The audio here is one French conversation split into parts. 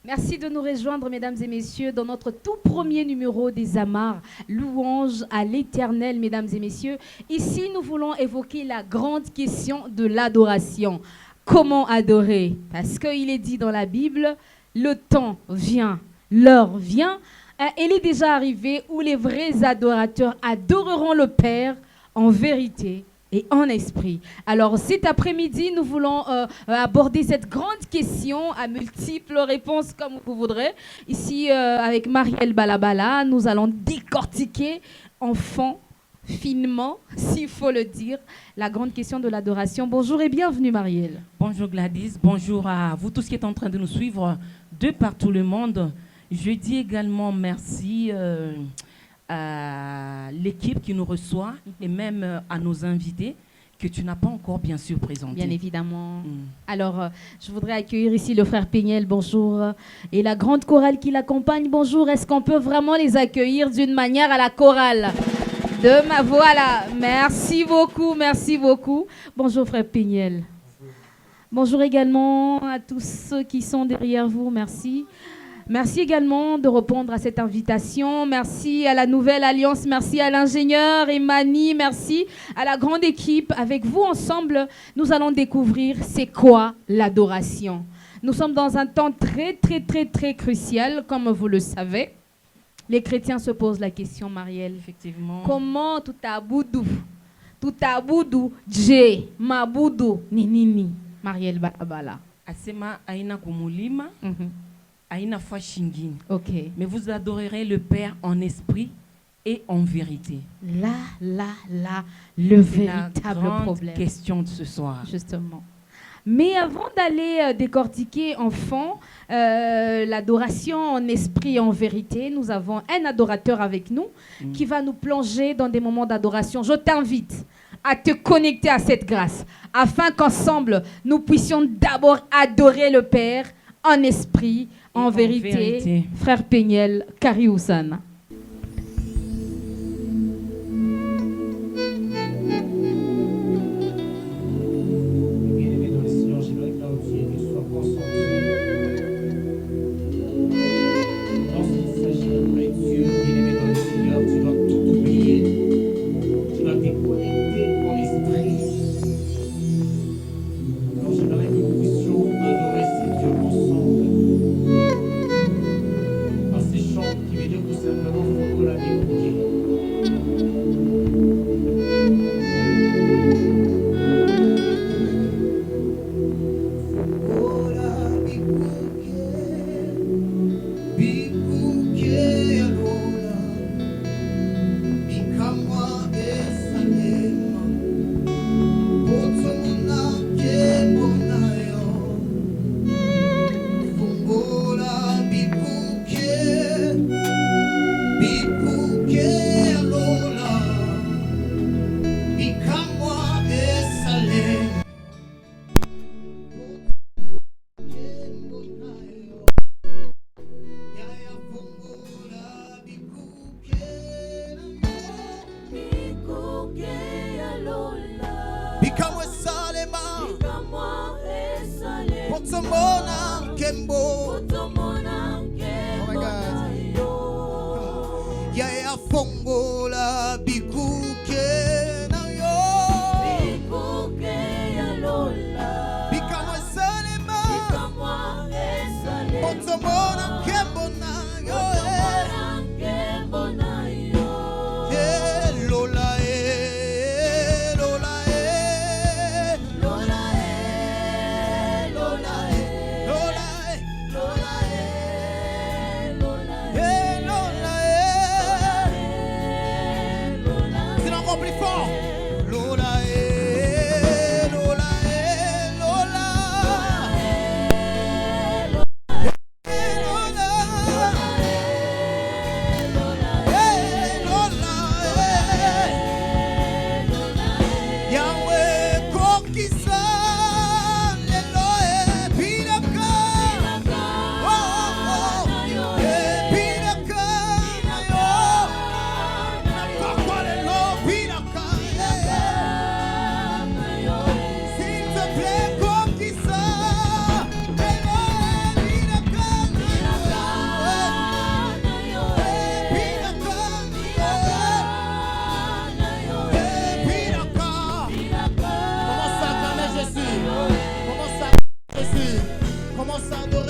Merci de nous rejoindre, mesdames et messieurs, dans notre tout premier numéro des Amars, louange à l'Éternel, mesdames et messieurs. Ici, nous voulons évoquer la grande question de l'adoration. Comment adorer? Parce qu'il est dit dans la Bible, le temps vient, l'heure vient. Elle est déjà arrivée où les vrais adorateurs adoreront le Père en vérité et en esprit. Alors cet après-midi, nous voulons aborder cette grande question à multiples réponses comme vous voudrez. Ici, avec Marielle Balabala, nous allons décortiquer enfant, finement, s'il faut le dire, la grande question de l'adoration. Bonjour et bienvenue Marielle. Bonjour Gladys, bonjour à vous tous qui êtes en train de nous suivre de partout le monde. Je dis également merci à l'équipe qui nous reçoit et même à nos invités que tu n'as pas encore bien sûr présentés. Bien évidemment. Alors, je voudrais accueillir ici le frère Pignel, bonjour. Et la grande chorale qui l'accompagne, bonjour. Est-ce qu'on peut vraiment les accueillir d'une manière à la chorale? Voilà, merci beaucoup, merci beaucoup. Bonjour frère Pignel. Bonjour également à tous ceux qui sont derrière vous, merci. Merci également de répondre à cette invitation. Merci à la Nouvelle Alliance. Merci à l'ingénieur Emani. Merci à la grande équipe. Avec vous ensemble, nous allons découvrir c'est quoi l'adoration. Nous sommes dans un temps très crucial, comme vous le savez. Les chrétiens se posent la question, Marielle. Effectivement. Comment tout a boudou, Dje, ma boudou, ni. Marielle Balabala. Asema aina kumulima. Aina Fashingin. Ok. Mais vous adorerez le Père en esprit et en vérité. Là, le véritable problème. Question de ce soir. Justement. Mais avant d'aller décortiquer enfant l'adoration en esprit et en vérité, nous avons un adorateur avec nous qui va nous plonger dans des moments d'adoration. Je t'invite à te connecter à cette grâce afin qu'ensemble, nous puissions d'abord adorer le Père en esprit, en vérité. Frère Pignel, Kari Oussana.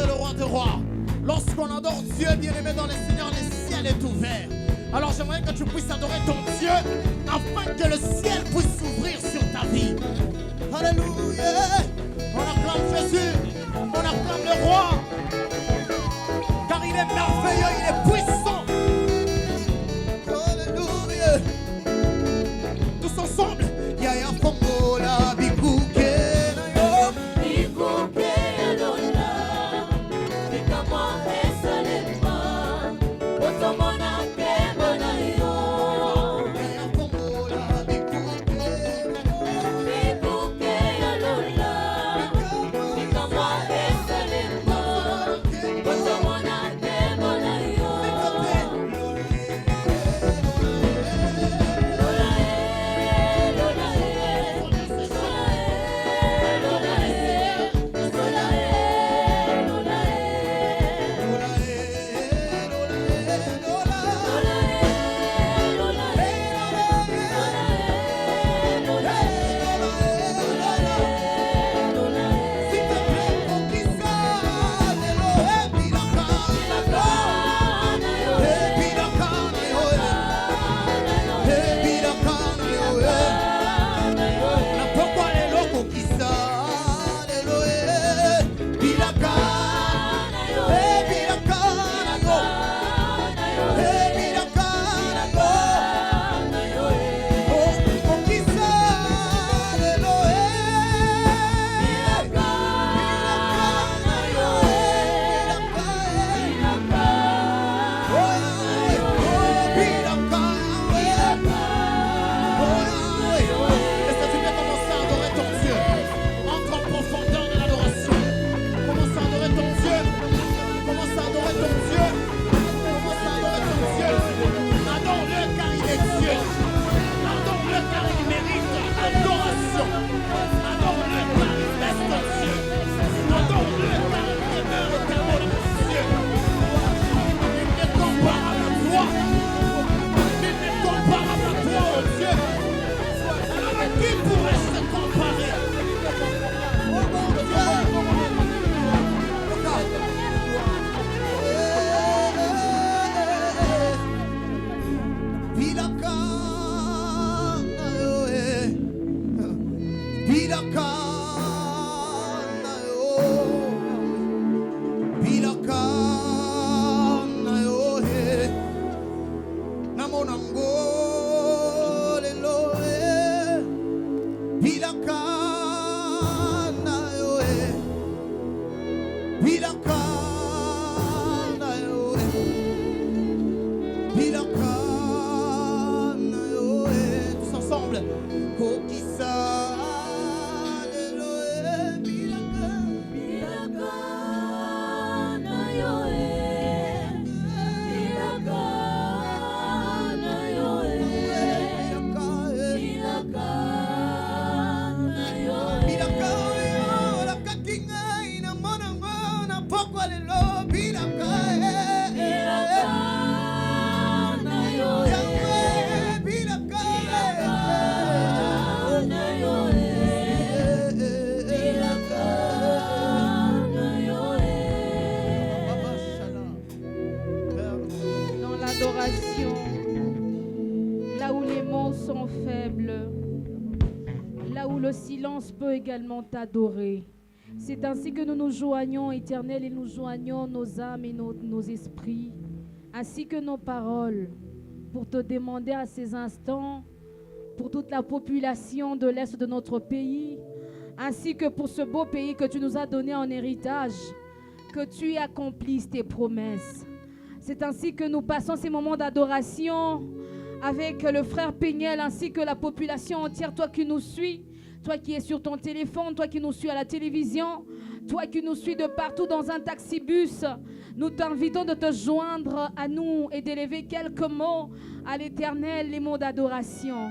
le roi des rois. Lorsqu'on adore Dieu, bien-aimé dans les seigneurs, le ciel est ouvert. Alors j'aimerais que tu puisses adorer ton Dieu afin que le ciel puisse s'ouvrir sur ta vie. Alléluia. On acclame Jésus, on acclame le roi, car il est merveilleux, il est puissant. Alléluia. Tous ensemble. Yaya Fongola, Bikuke, Nayo. Bikuke, Alola, Bikama, Esalema, Otomona, Kemona, yo. Yaya Fongola, Bikuke, Bikuke, Alola, Bikama, Esalema, Otomona, Kemona, yo. Tous ensemble. Là où les mots sont faibles, là où le silence peut également t'adorer. C'est ainsi que nous nous joignons, Éternel, et nous joignons nos âmes et nos esprits, ainsi que nos paroles, pour te demander à ces instants, pour toute la population de l'Est de notre pays, ainsi que pour ce beau pays que tu nous as donné en héritage, que tu accomplisses tes promesses. C'est ainsi que nous passons ces moments d'adoration avec le frère Péniel ainsi que la population entière, toi qui nous suis, toi qui es sur ton téléphone, toi qui nous suis à la télévision, toi qui nous suis de partout dans un taxibus. Nous t'invitons de te joindre à nous et d'élever quelques mots à l'Éternel, les mots d'adoration.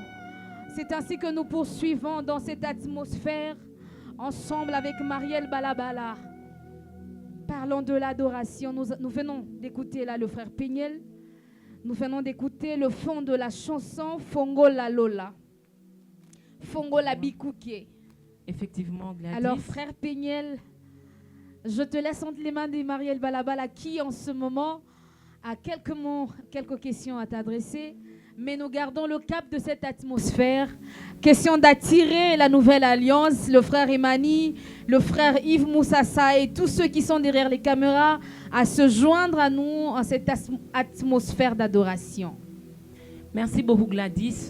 C'est ainsi que nous poursuivons dans cette atmosphère ensemble avec Marielle Balabala. Parlons de l'adoration. Nous venons d'écouter là le frère Péniel. Nous venons d'écouter le fond de la chanson Fongo la Lola. Fongo la Bikuke. Effectivement, Gladys. Alors frère Péniel, Je te laisse entre les mains de Marielle Balabala qui, en ce moment, a quelques mots, quelques questions à t'adresser. Mais nous gardons le cap de cette atmosphère. Question d'attirer la nouvelle alliance, le frère Emani, le frère Yves Moussassa et tous ceux qui sont derrière les caméras à se joindre à nous en cette atmosphère d'adoration. Merci beaucoup Gladys.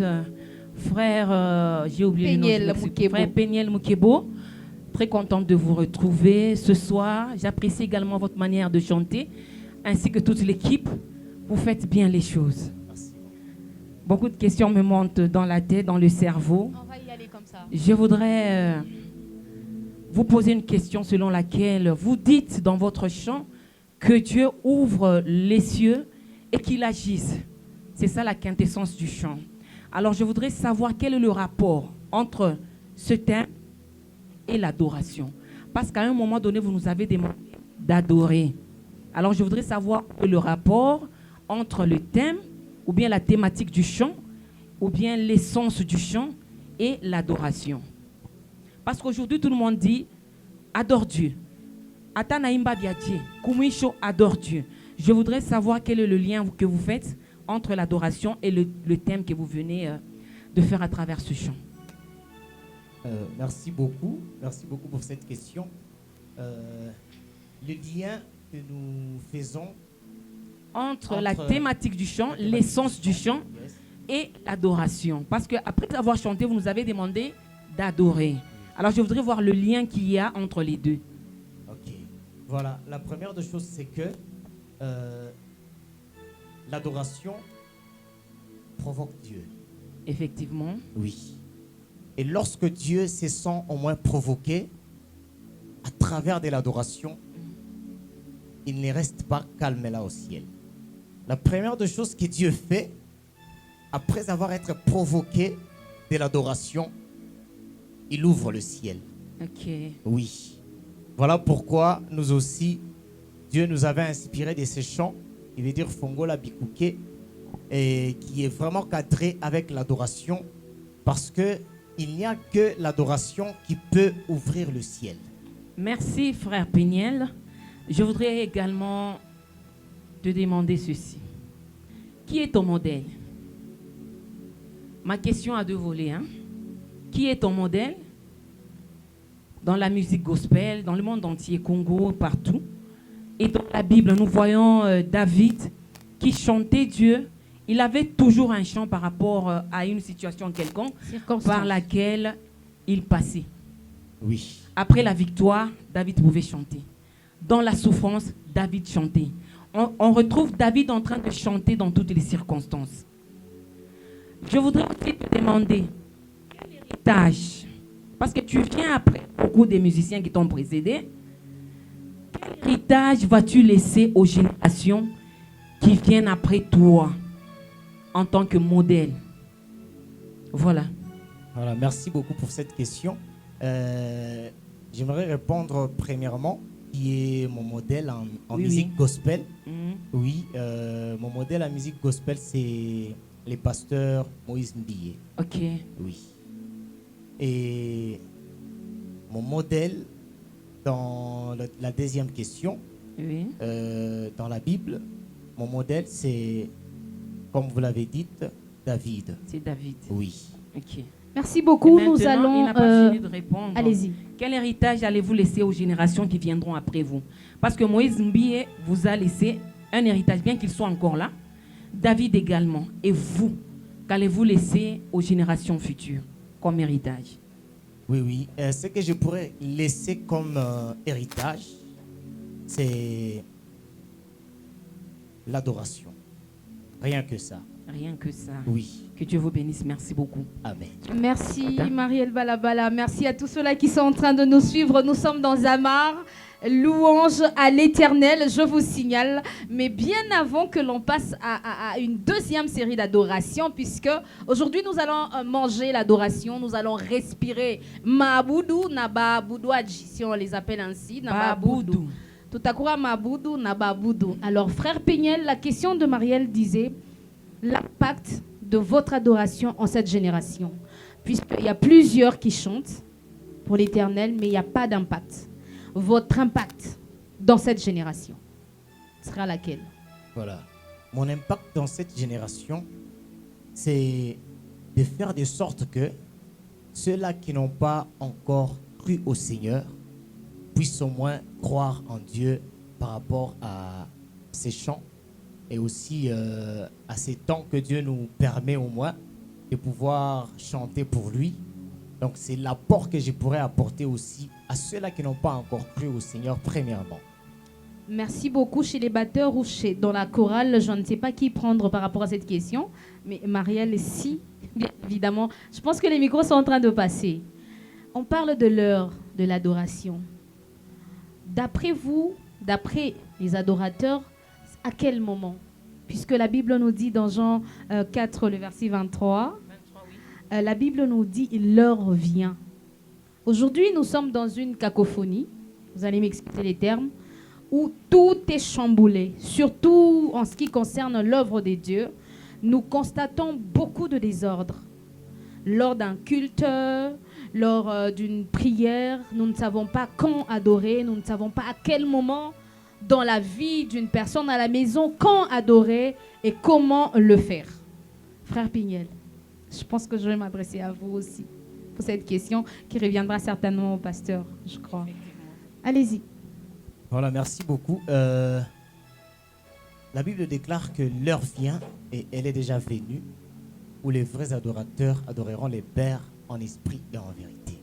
Frère, j'ai oublié Péniel le nom, je m'excuse. Moukebo. Frère Péniel Moukebo. Très contente de vous retrouver ce soir. J'apprécie également votre manière de chanter, ainsi que toute l'équipe. Vous faites bien les choses. Merci. Beaucoup de questions me montent dans la tête, dans le cerveau. On va y aller comme ça. Je voudrais vous poser une question selon laquelle vous dites dans votre chant que Dieu ouvre les cieux et qu'il agisse. C'est ça la quintessence du chant. Alors je voudrais savoir quel est le rapport entre ce thème et l'adoration. Parce qu'à un moment donné, vous nous avez demandé d'adorer. Alors je voudrais savoir le rapport entre le thème ou bien la thématique du chant ou bien l'essence du chant et l'adoration. Parce qu'aujourd'hui, tout le monde dit adore Dieu. Atanaïmba biadie, Koumisho adore Dieu. Je voudrais savoir quel est le lien que vous faites entre l'adoration et le thème que vous venez de faire à travers ce chant. Merci beaucoup pour cette question. Le lien que nous faisons Entre la thématique du chant, l'essence du chant yes, et l'adoration. Parce qu'après avoir chanté, vous nous avez demandé d'adorer. Alors je voudrais voir le lien qu'il y a entre les deux. ok. Voilà, la première des choses, c'est que l'adoration provoque Dieu. Effectivement. Oui. Et lorsque Dieu se sent au moins provoqué, à travers de l'adoration, il ne reste pas calme là au ciel. La première des choses que Dieu fait, après avoir été provoqué de l'adoration, il ouvre le ciel. Ok. Oui. Voilà pourquoi nous aussi, Dieu nous avait inspiré de ces chants, qui veut dire Fongola Bikouké, et qui est vraiment cadré avec l'adoration, parce que il n'y a que l'adoration qui peut ouvrir le ciel. Merci, frère Péniel. Je voudrais également te demander ceci. Qui est ton modèle? Ma question a deux volets. Hein? Qui est ton modèle? Dans la musique gospel, dans le monde entier, Congo, partout. Et dans la Bible, nous voyons David qui chantait Dieu. Il avait toujours un chant par rapport à une situation quelconque par laquelle il passait. Oui. Après la victoire, David pouvait chanter. Dans la souffrance, David chantait. On retrouve David en train de chanter dans toutes les circonstances. Je voudrais aussi te demander, quel héritage, parce que tu viens après beaucoup des musiciens qui t'ont précédé, quel héritage vas-tu laisser aux générations qui viennent après toi en tant que modèle? Voilà. Voilà, merci beaucoup pour cette question. J'aimerais répondre premièrement qui est mon modèle en Oui, musique oui. gospel. Mhm. Oui, mon modèle en musique gospel, c'est les pasteurs Moïse Mbiye. Ok. Oui. Et mon modèle dans la deuxième question, Oui. dans la Bible, mon modèle, c'est, comme vous l'avez dit, David. C'est David. Oui. Ok. Merci beaucoup. Et Nous maintenant, allons. il n'a pas fini de répondre. Allez-y. Quel héritage allez-vous laisser aux générations qui viendront après vous? Parce que Moïse Mbiye vous a laissé un héritage, bien qu'il soit encore là. David également. Et vous, qu'allez-vous laisser aux générations futures comme héritage? Oui, oui. Ce que je pourrais laisser comme héritage, c'est l'adoration. Rien que ça. Rien que ça. Oui. Que Dieu vous bénisse. Merci beaucoup. Amen. Merci Marielle Balabala. Merci à tous ceux-là qui sont en train de nous suivre. Nous sommes dans Zamar. Louange à l'Éternel, je vous signale. Mais bien avant que l'on passe à une deuxième série d'adoration, puisque aujourd'hui nous allons manger l'adoration, nous allons respirer Maboudou, Naba Boudouadji, si on les appelle ainsi. Naba Boudou. Tout à coup, Maboudou, Naba Boudou. Alors, frère Péniel, la question de Marielle disait l'impact de votre adoration en cette génération. Puisqu'il y a plusieurs qui chantent pour l'Éternel, mais il n'y a pas d'impact. Votre impact dans cette génération sera laquelle? Voilà. Mon impact dans cette génération, c'est de faire de sorte que ceux-là qui n'ont pas encore cru au Seigneur puissent au moins croire en Dieu par rapport à ces chants et aussi à ces temps que Dieu nous permet au moins de pouvoir chanter pour lui. Donc c'est l'apport que je pourrais apporter aussi à ceux-là qui n'ont pas encore cru au Seigneur premièrement. Merci beaucoup. Chez les batteurs ou dans la chorale, je ne sais pas qui prendre par rapport à cette question, mais Marielle, si, bien évidemment. Je pense que les micros sont en train de passer. On parle de l'heure de l'adoration. D'après vous, d'après les adorateurs, à quel moment? Puisque la Bible nous dit dans Jean 4, le verset 23, la Bible nous dit « l'heure vient ». Aujourd'hui, nous sommes dans une cacophonie, vous allez m'expliquer les termes, où tout est chamboulé, surtout en ce qui concerne l'œuvre de Dieu. Nous constatons beaucoup de désordre. Lors d'un culte, lors d'une prière, nous ne savons pas quand adorer, nous ne savons pas à quel moment dans la vie d'une personne à la maison, quand adorer et comment le faire. Frère Pignel, je pense que je vais m'adresser à vous aussi pour cette question qui reviendra certainement au pasteur, je crois. Allez-y. Voilà, merci beaucoup. La Bible déclare que l'heure vient et elle est déjà venue où les vrais adorateurs adoreront les Pères en esprit et en vérité.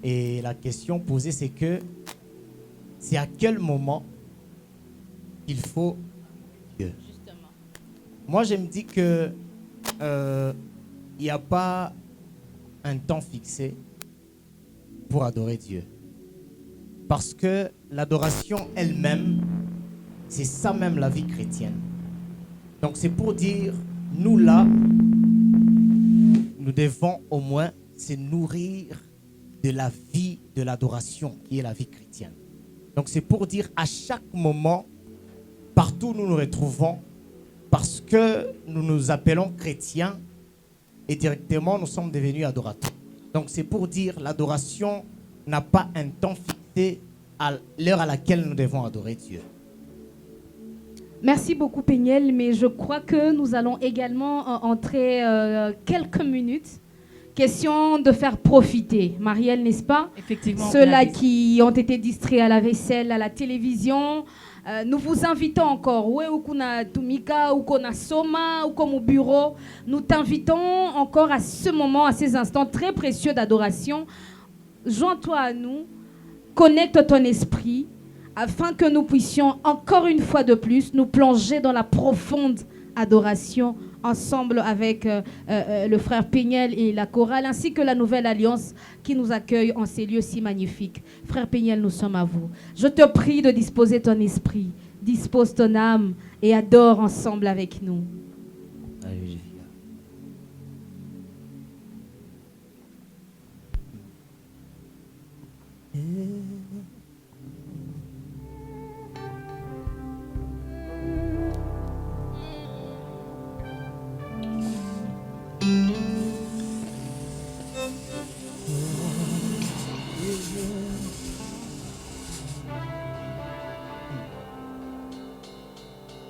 Et la question posée, c'est que c'est à quel moment il faut Dieu. Justement. Moi, je me dis que il n'y a pas un temps fixé pour adorer Dieu. Parce que l'adoration elle-même, c'est ça même la vie chrétienne. Donc c'est pour dire, nous là, nous devons au moins se nourrir de la vie de l'adoration qui est la vie chrétienne. Donc c'est pour dire à chaque moment, partout où nous nous retrouvons, parce que nous nous appelons chrétiens et directement nous sommes devenus adorateurs. Donc c'est pour dire l'adoration n'a pas un temps fixé à l'heure à laquelle nous devons adorer Dieu. Merci beaucoup Péniel, mais je crois que nous allons également entrer quelques minutes. Question de faire profiter, Marielle, n'est-ce pas? Effectivement. Ceux-là qui ont été distraits à la vaisselle, à la télévision, nous vous invitons encore. Ouais, ou qu'on a Tumika, ou qu'on a Soma, ou comme au bureau. Nous t'invitons encore à ce moment, à ces instants très précieux d'adoration. Joins-toi à nous, connecte ton esprit, afin que nous puissions encore une fois de plus nous plonger dans la profonde adoration ensemble avec le frère Péniel et la chorale, ainsi que la Nouvelle Alliance qui nous accueille en ces lieux si magnifiques. Frère Péniel, nous sommes à vous. Je te prie de disposer ton esprit, dispose ton âme et adore ensemble avec nous. Alléluia.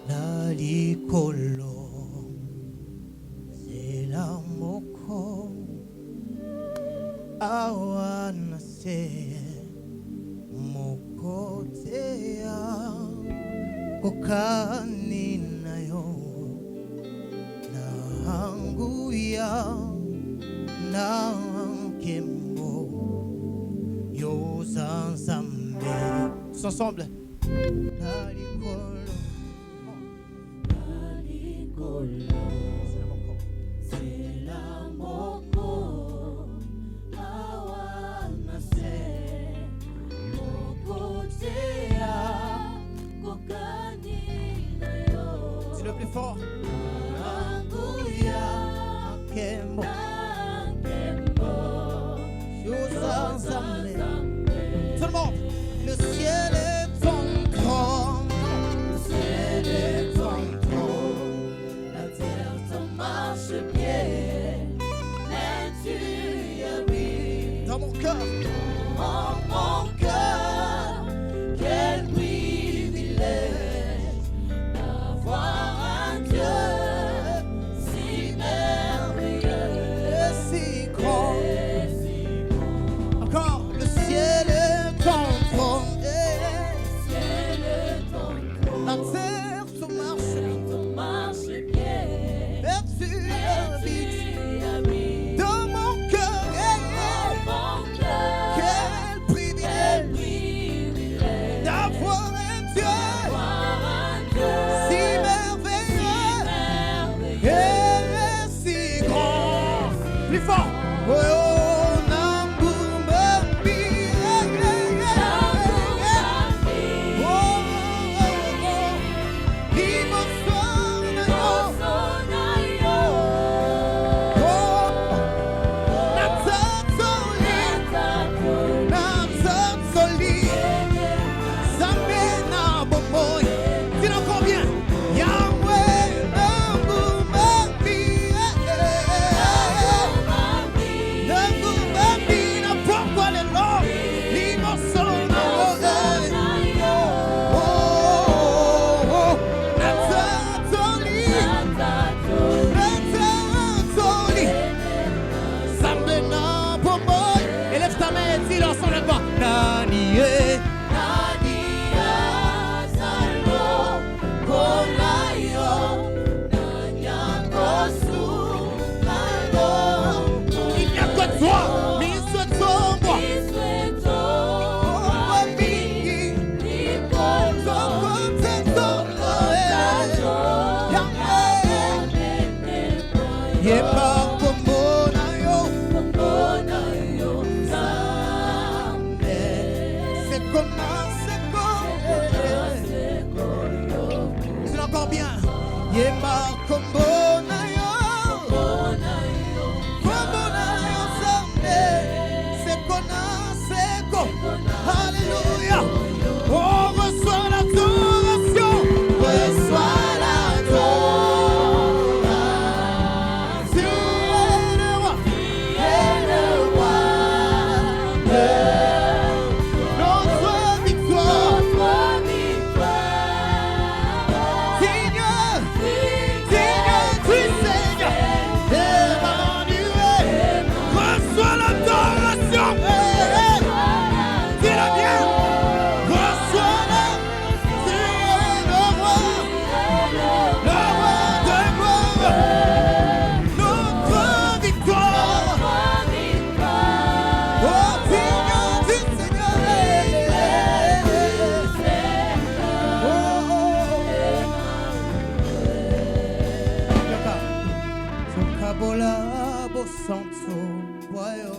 Nalikolo sela moko awana se mokotea kokani nayo na anguya na kembo yozanzambe tous ensemble. Nalikolo le plus fort. Tout le monde. Le ciel est ton trône. Le ciel est ton trône. La terre ton marchepied. Mais tu y habites. Dans mon cœur. Dans mon cœur. Quel bruit. terre te marche pied, et tu habites dans mon cœur. Quel privilège d'avoir un Dieu si merveilleux et si grand. Plus fort. Oh, Nambumambi. Élève ta main et dis-le ensemble avec moi. Nani, il n'y a que toi, mais ce toi, c'est encore bien. Yema kombo na yo, kombo na yo sambe, seko na seko. Alléluia. Oh, reçois l'adoration, reçois l'adoration. Tu es le roi, notre victoire. Seigneur, tu Seigneur, Emmanuel, reçois l'adoration. Dis-le bien, reçois-la. Tu es le roi de gloire, notre victoire. Oh Seigneur, tu Sokabola bosanto boyo.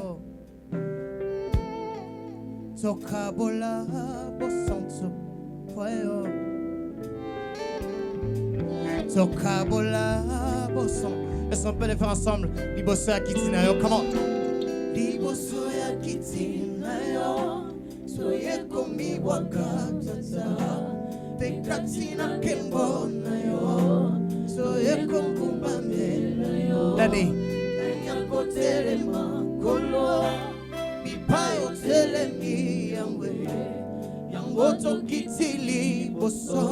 Sokabola bosanto boyo. Sokabola bosanto. Est-ce qu'on peut les faire ensemble? Liboso ya kitinayo, come on. Liboso ya kitinayo, soye komi wakatata. Pekatina kembona yo, soye konkumbamela yo. Dani. Nyanko telema kolo, bipayo telemi yangwe. Yangoto kitili boso,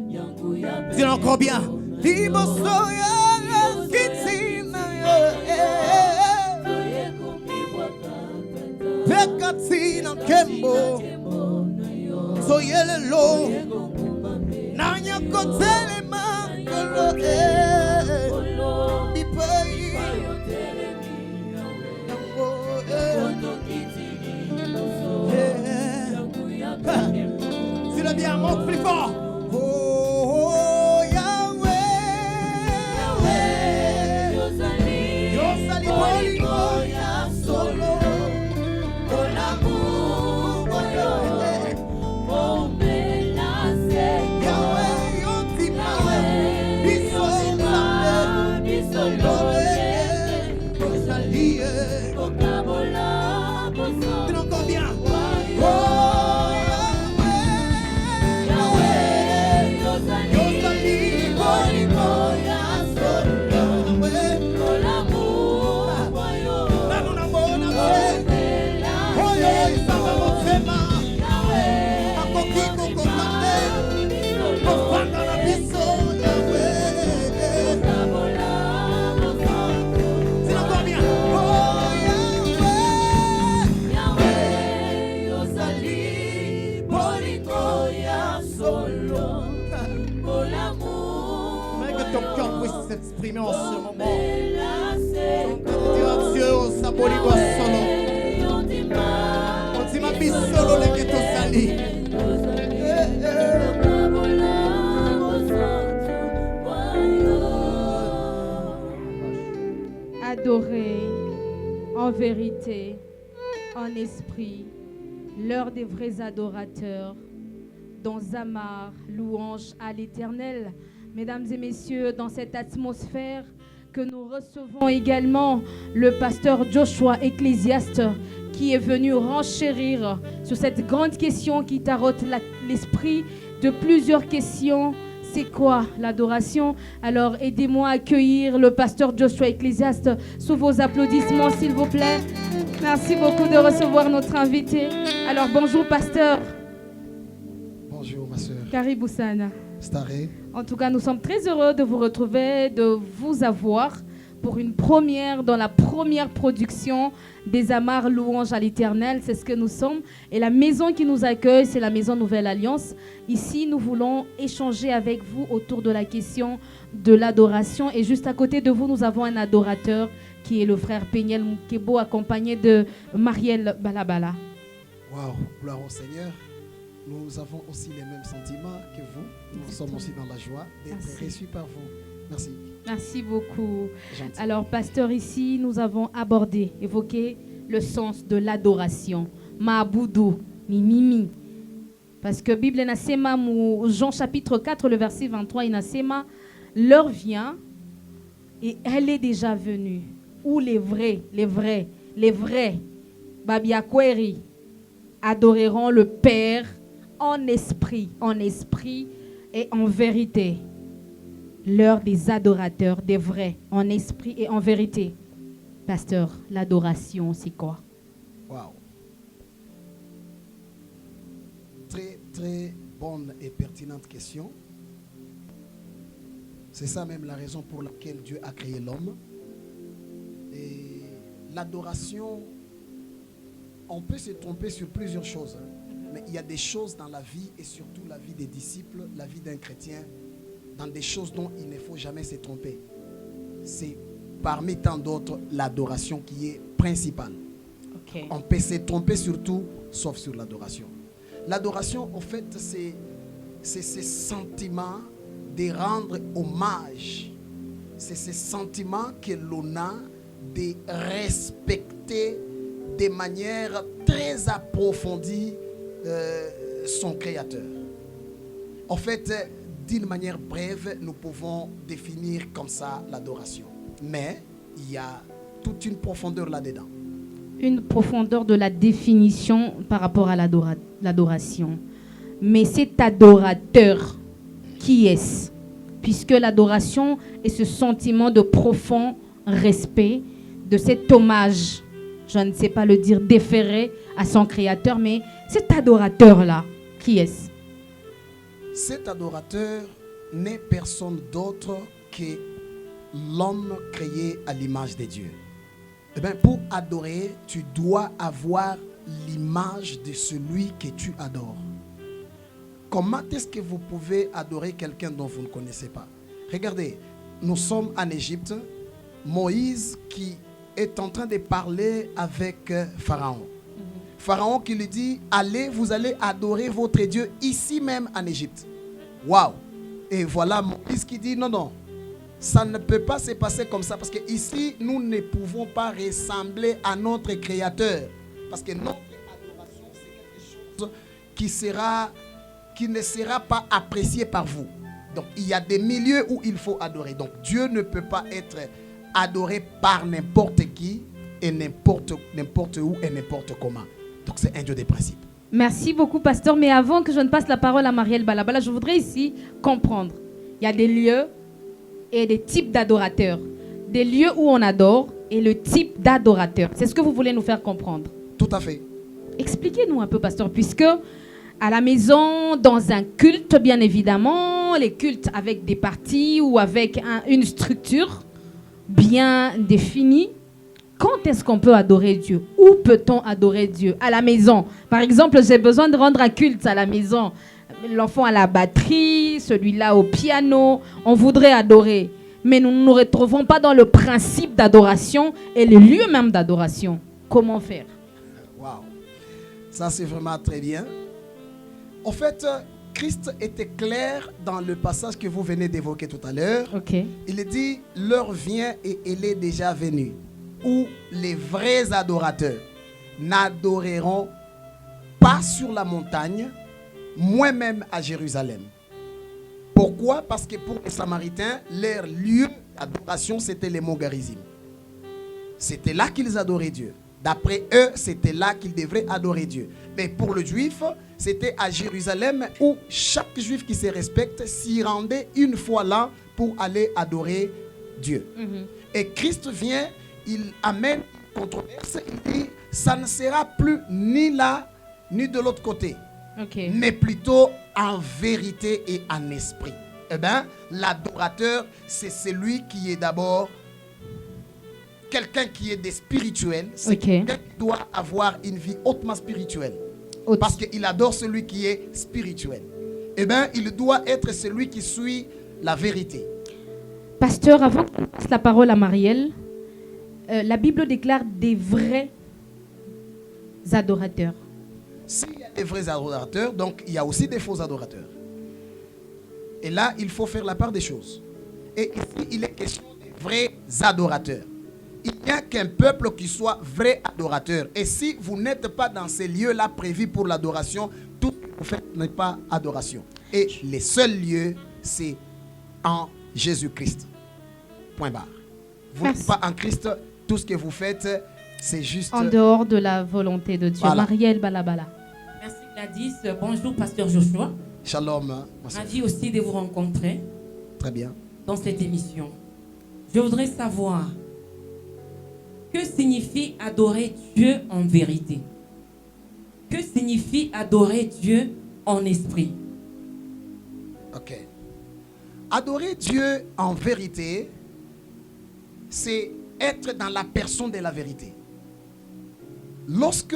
yangu ya. Dis encore bien. Liboso ya kitinayo, pekatina kembo, soye lelo. Nanya kotele makolo bipai c'est le bien, monte plus fort. Oh Yahweh, Yosali Bolimo solo. Encore bien. Oh, Yahweh, ton cœur puisse s'exprimer en ce moment. On dira Dieu, on s'abonne solo. On dit ma vie solo, les ghettos salis. Adorer en vérité, en esprit, l'heure des vrais adorateurs, dans Zamar, louange à l'Éternel. Mesdames et messieurs, dans cette atmosphère que nous recevons également le pasteur Joshua Ecclésiaste qui est venu renchérir sur cette grande question qui tarote l'esprit de plusieurs questions. C'est quoi l'adoration? Alors aidez-moi à accueillir le pasteur Joshua Ecclésiaste sous vos applaudissements s'il vous plaît. Merci beaucoup de recevoir notre invité. Alors bonjour pasteur. Bonjour ma soeur. Karibu sana. Staré. En tout cas, nous sommes très heureux de vous retrouver, de vous avoir pour une première dans la première production des Amars Louanges à l'Éternel. C'est ce que nous sommes. Et la maison qui nous accueille, c'est la maison Nouvelle Alliance. Ici, nous voulons échanger avec vous autour de la question de l'adoration. Et juste à côté de vous, nous avons un adorateur qui est le frère Peniel Moukebo, accompagné de Marielle Balabala. Waouh, gloire au Seigneur. Nous avons aussi les mêmes sentiments que vous. Nous sommes aussi dans la joie d'être reçus par vous. Merci. Merci beaucoup. Gentil. Alors, pasteur, ici, nous avons évoqué le sens de l'adoration. Maabudu, mimimi. Parce que Bible nasema Jean chapitre 4, le verset 23, il nasema, l'heure vient et elle est déjà venue. Où les vrais, Babiakweri, adoreront le Père en esprit et en vérité. L'heure des adorateurs, des vrais, en esprit et en vérité. Pasteur, l'adoration, c'est quoi? Waouh. Très, très bonne et pertinente question. C'est ça même la raison pour laquelle Dieu a créé l'homme. Et l'adoration, on peut se tromper sur plusieurs choses. Mais il y a des choses dans la vie, et surtout la vie des disciples, la vie d'un chrétien, dans des choses dont il ne faut jamais se tromper. C'est parmi tant d'autres l'adoration qui est principale. Okay. On peut se tromper sur tout, sauf sur l'adoration. L'adoration, en fait, c'est ce sentiment de rendre hommage. C'est ce sentiment que l'on a de respecter de manière très approfondie son Créateur. En fait, d'une manière brève, nous pouvons définir comme ça l'adoration. Mais il y a toute une profondeur là-dedans. Une profondeur de la définition par rapport à l'adoration. Mais cet adorateur, qui est-ce? Puisque l'adoration est ce sentiment de profond respect, de cet hommage, je ne sais pas le dire, déféré à son Créateur, mais cet adorateur-là, qui est-ce? Cet adorateur n'est personne d'autre que l'homme créé à l'image de Dieu. Eh bien, pour adorer, tu dois avoir l'image de celui que tu adores. Comment est-ce que vous pouvez adorer quelqu'un dont vous ne connaissez pas? Regardez, nous sommes en Égypte. Moïse qui est en train de parler avec Pharaon. Pharaon qui lui dit, allez, vous allez adorer votre Dieu ici même en Égypte. Waouh! Et voilà Moïse qui dit, non, non, ça ne peut pas se passer comme ça parce que ici, nous ne pouvons pas ressembler à notre Créateur. Parce que notre adoration, c'est quelque chose qui ne sera pas apprécié par vous. Donc, il y a des milieux où il faut adorer. Donc, Dieu ne peut pas être adoré par n'importe qui et n'importe où et n'importe comment. Donc, c'est un Dieu des principes. Merci beaucoup, pasteur. Mais avant que je ne passe la parole à Marielle Balabala, je voudrais ici comprendre. Il y a des lieux et des types d'adorateurs. Des lieux où on adore et le type d'adorateur. C'est ce que vous voulez nous faire comprendre. Tout à fait. Expliquez-nous un peu, pasteur, puisque à la maison, dans un culte, bien évidemment, les cultes avec des parties ou avec une structure bien définie, quand est-ce qu'on peut adorer Dieu? Où peut-on adorer Dieu? À la maison. Par exemple, j'ai besoin de rendre un culte à la maison. l'enfant à la batterie, celui-là au piano. On voudrait adorer. Mais nous ne nous retrouvons pas dans le principe d'adoration et les lieux même d'adoration. Comment faire? Waouh. Ça, c'est vraiment très bien. En fait, Christ était clair dans le passage que vous venez d'évoquer tout à l'heure. Ok. Il dit, l'heure vient et elle est déjà venue, où les vrais adorateurs n'adoreront pas sur la montagne, moins même à Jérusalem. Pourquoi? Parce que pour les Samaritains, leur lieu d'adoration, c'était les monts Garizim. C'était là qu'ils adoraient Dieu. D'après eux, c'était là qu'ils devraient adorer Dieu. Mais pour le juif, c'était à Jérusalem où chaque juif qui se respecte s'y rendait une fois là pour aller adorer Dieu. Et Christ vient, il amène une controverse, il dit, ça ne sera plus ni là, ni de l'autre côté, Ok. mais plutôt en vérité et en esprit. Eh bien, l'adorateur, c'est celui qui est d'abord quelqu'un qui est des spirituels, c'est Ok. quelqu'un qui doit avoir une vie hautement spirituelle. Autre- Parce qu'il adore celui qui est spirituel. Eh bien, il doit être celui qui suit la vérité. Pasteur, avant qu'on passe la parole à Marielle, la Bible déclare des vrais adorateurs. S'il y a des vrais adorateurs, donc il y a aussi des faux adorateurs. Et là, il faut faire la part des choses. Et ici, il est question des vrais adorateurs. Il n'y a qu'un peuple qui soit vrai adorateur. Et si vous n'êtes pas dans ces lieux-là prévus pour l'adoration, tout ce que vous faites n'est pas adoration. Et les seuls lieux, c'est en Jésus-Christ. Point barre. Vous Merci. n'êtes pas en Christ, tout ce que vous faites, c'est juste... En dehors de la volonté de Dieu. Voilà. Marielle Balabala. Merci Gladys. Bonjour Pasteur Joshua. Shalom. ma sœur. Ravi aussi de vous rencontrer Très bien. dans cette émission. Je voudrais savoir, que signifie adorer Dieu en vérité? Que signifie adorer Dieu en esprit? Ok. Adorer Dieu en vérité, c'est être dans la personne de la vérité. Lorsque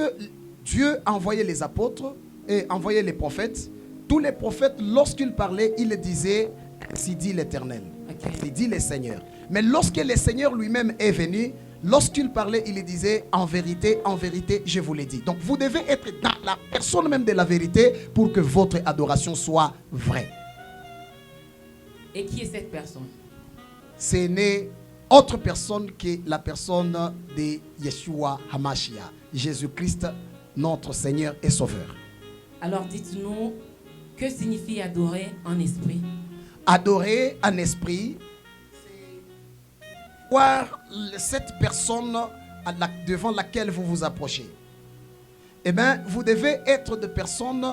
Dieu envoyait les apôtres et envoyait les prophètes, tous les prophètes, lorsqu'ils parlaient, ils disaient, ainsi dit l'Éternel, Ok. ainsi dit le Seigneur. Mais lorsque le Seigneur lui-même est venu, lorsqu'il parlait, il disait, en vérité, je vous l'ai dit. Donc vous devez être dans la personne même de la vérité pour que votre adoration soit vraie. Et qui est cette personne? Ce n'est autre personne que la personne de Yeshua Hamashiach, Jésus-Christ, notre Seigneur et Sauveur. Alors dites-nous, que signifie adorer en esprit? Adorer en esprit, c'est voir cette personne devant laquelle vous vous approchez. Eh bien, vous devez être des personnes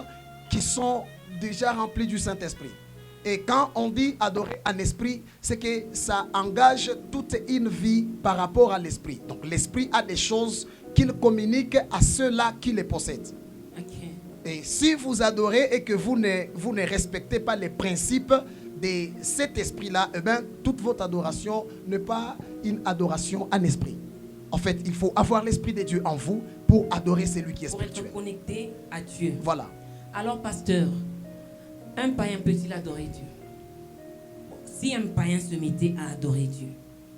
qui sont déjà remplies du Saint-Esprit. Et quand on dit adorer en esprit, c'est que ça engage toute une vie par rapport à l'esprit. Donc l'esprit a des choses qu'il communique à ceux-là qui les possèdent. Ok. Et si vous adorez et que vous ne respectez pas les principes de cet esprit-là, eh bien, toute votre adoration n'est pas une adoration en esprit. En fait, il faut avoir l'esprit de Dieu en vous pour adorer celui qui est Pour spirituel. être connecté à Dieu. Voilà. Alors, pasteur, un païen peut-il adorer Dieu? Si un païen se mettait à adorer Dieu,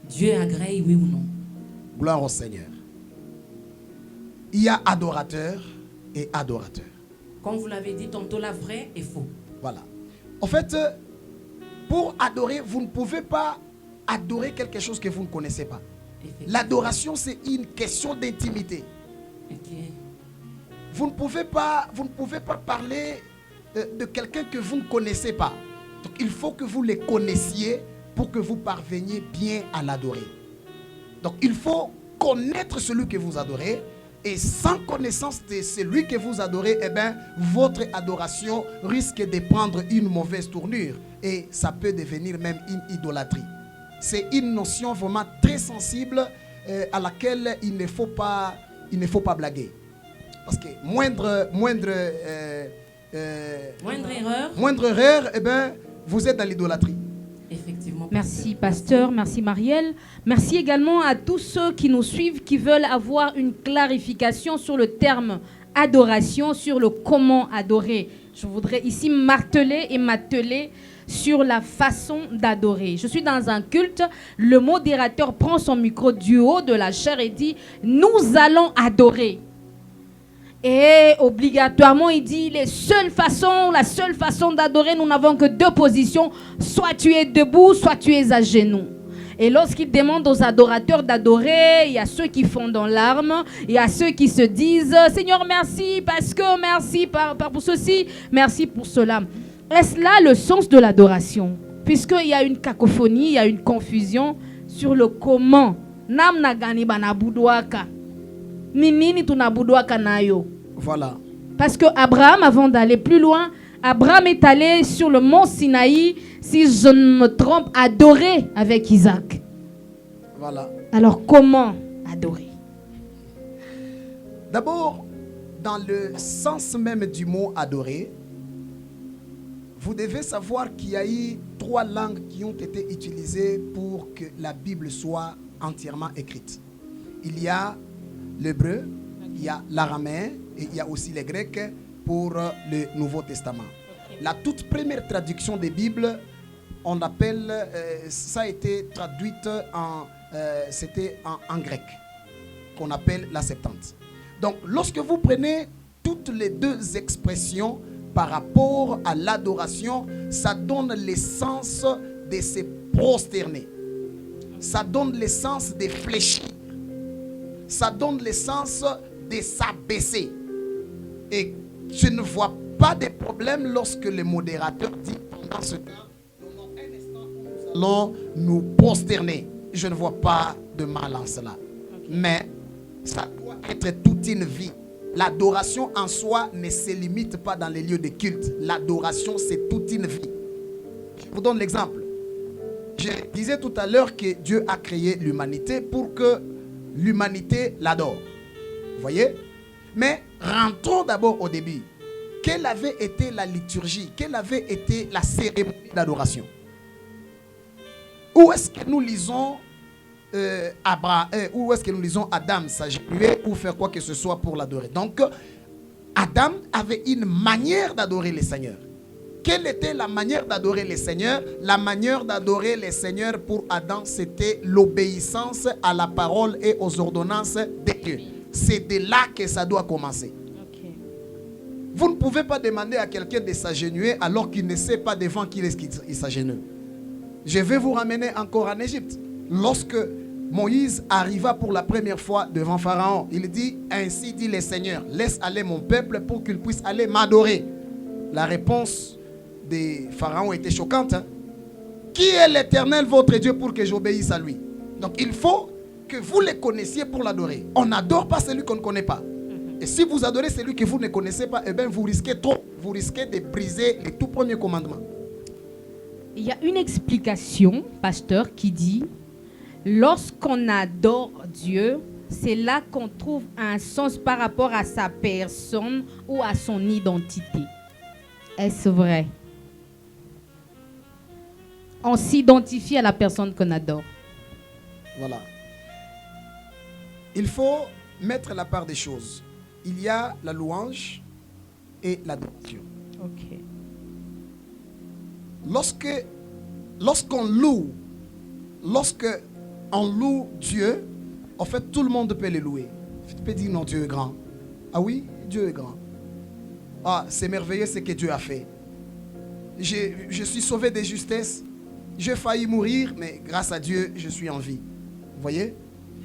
Dieu agrée, oui ou non? Gloire au Seigneur. Il y a adorateur et adorateur. Comme vous l'avez dit tantôt, la vraie est faux. Voilà. En fait, pour adorer, vous ne pouvez pas adorer quelque chose que vous ne connaissez pas. Effectivement. L'adoration, c'est une question d'intimité. Ok. Vous ne pouvez pas parler de quelqu'un que vous ne connaissez pas. Donc, il faut que vous les connaissiez pour que vous parveniez bien à l'adorer. Donc, il faut connaître celui que vous adorez. Et sans connaissance de celui que vous adorez, eh bien, votre adoration risque de prendre une mauvaise tournure. Et ça peut devenir même une idolâtrie. C'est une notion vraiment très sensible à laquelle il ne faut pas blaguer. Parce que moindre erreur, eh ben, vous êtes dans l'idolâtrie. Effectivement. Merci pasteur, merci Marielle. Merci également à tous ceux qui nous suivent, qui veulent avoir une clarification sur le terme adoration, sur le comment adorer. Je voudrais ici marteler et m'atteler sur la façon d'adorer. Je suis dans un culte, le modérateur prend son micro du haut de la chaire et dit « Nous allons adorer ». Et obligatoirement, il dit la seule façon d'adorer, nous n'avons que deux positions. Soit tu es debout, soit tu es à genoux. Et lorsqu'il demande aux adorateurs d'adorer, il y a ceux qui font dans l'arme, il y a ceux qui se disent « Seigneur, merci parce que, merci pour ceci, merci pour cela ». Est-ce là le sens de l'adoration? Puisqu'il y a une cacophonie, il y a une confusion sur le comment. Nam nagani bana budwaka. Nini tunabudwaka nayo. Voilà. Parce que Abraham, avant d'aller plus loin, Abraham est allé sur le mont Sinaï, si je ne me trompe, adorer avec Isaac. Voilà. Alors comment adorer? D'abord, dans le sens même du mot adorer, vous devez savoir qu'il y a eu 3 langues qui ont été utilisées pour que la Bible soit entièrement écrite. Il y a l'hébreu, il y a l'araméen et il y a aussi les grecs pour le Nouveau Testament. La toute première traduction des Bibles, on appelle, ça a été traduite c'était en grec, qu'on appelle la Septante. Donc, lorsque vous prenez toutes les 2 expressions par rapport à l'adoration, ça donne l'essence de se prosterner. Ça donne l'essence de fléchir. Ça donne l'essence de s'abaisser. Et je ne vois pas de problème lorsque le modérateur dit pendant ce temps, nous allons nous prosterner. Je ne vois pas de mal en cela. Mais ça doit être toute une vie. L'adoration en soi ne se limite pas dans les lieux de culte. L'adoration, c'est toute une vie. Je vous donne l'exemple. Je disais tout à l'heure que Dieu a créé l'humanité pour que l'humanité l'adore. Vous voyez? Mais rentrons d'abord au début. Quelle avait été la liturgie? Quelle avait été la cérémonie d'adoration? Où est-ce que nous lisons où est-ce que nous lisons Adam s'agenouiller ou faire quoi que ce soit pour l'adorer? Donc, Adam avait une manière d'adorer le Seigneur. Quelle était la manière d'adorer le Seigneur? La manière d'adorer le Seigneur pour Adam, c'était l'obéissance à la parole et aux ordonnances de Dieu. C'est de là que ça doit commencer. Okay. Vous ne pouvez pas demander à quelqu'un de s'agenouiller alors qu'il ne sait pas devant qui il s'agenouille. Je vais vous ramener encore en Égypte. Lorsque Moïse arriva pour la première fois devant Pharaon, il dit, ainsi dit le Seigneur, laisse aller mon peuple pour qu'il puisse aller m'adorer. La réponse de Pharaon était choquante. Hein? Qui est l'Éternel votre Dieu pour que j'obéisse à lui? Donc il faut que vous le connaissiez pour l'adorer. On n'adore pas celui qu'on ne connaît pas. Et si vous adorez celui que vous ne connaissez pas, eh bien vous risquez trop. Vous risquez de briser les tout premiers commandements. Il y a une explication, pasteur, qui dit lorsqu'on adore Dieu, c'est là qu'on trouve un sens par rapport à sa personne ou à son identité. Est-ce vrai? On s'identifie à la personne qu'on adore. Voilà. Il faut mettre la part des choses. Il y a la louange et l'adoration. Ok. Lorsqu'on loue Dieu, en fait, tout le monde peut le louer. Tu peux dire non, Dieu est grand. Ah oui, Dieu est grand. Ah, c'est merveilleux ce que Dieu a fait. Je suis sauvé de justesse. J'ai failli mourir, mais grâce à Dieu, je suis en vie. Vous voyez?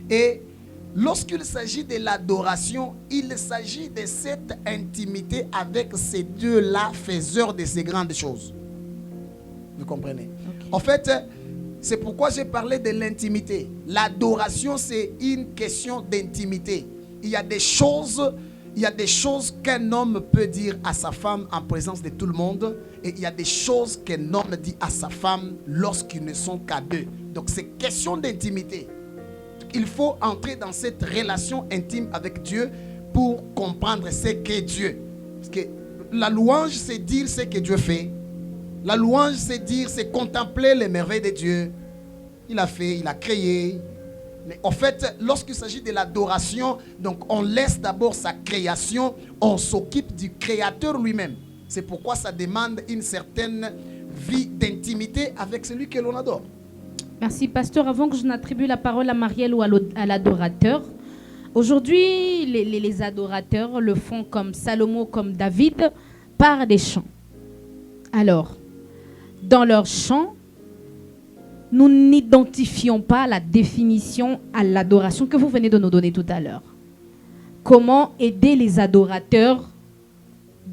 Et lorsqu'il s'agit de l'adoration, il s'agit de cette intimité avec ces dieux-là, faiseurs de ces grandes choses. Vous comprenez? Okay. En fait, c'est pourquoi j'ai parlé de l'intimité. L'adoration, c'est une question d'intimité. Il y a des choses qu'un homme peut dire à sa femme en présence de tout le monde. Et il y a des choses qu'un homme dit à sa femme lorsqu'ils ne sont qu'à deux. Donc c'est question d'intimité. Il faut entrer dans cette relation intime avec Dieu pour comprendre ce qu'est Dieu. Parce que la louange, c'est dire ce que Dieu fait. La louange, c'est dire, c'est contempler les merveilles de Dieu. Il a fait, il a créé. Mais en fait, lorsqu'il s'agit de l'adoration, donc on laisse d'abord sa création, on s'occupe du Créateur lui-même. C'est pourquoi ça demande une certaine vie d'intimité avec celui que l'on adore. Merci, pasteur. Avant que je n'attribue la parole à Marielle ou à l'adorateur, aujourd'hui, les adorateurs le font comme Salomon, comme David, par des chants. Alors, dans leurs chants, nous n'identifions pas la définition à l'adoration que vous venez de nous donner tout à l'heure. Comment aider les adorateurs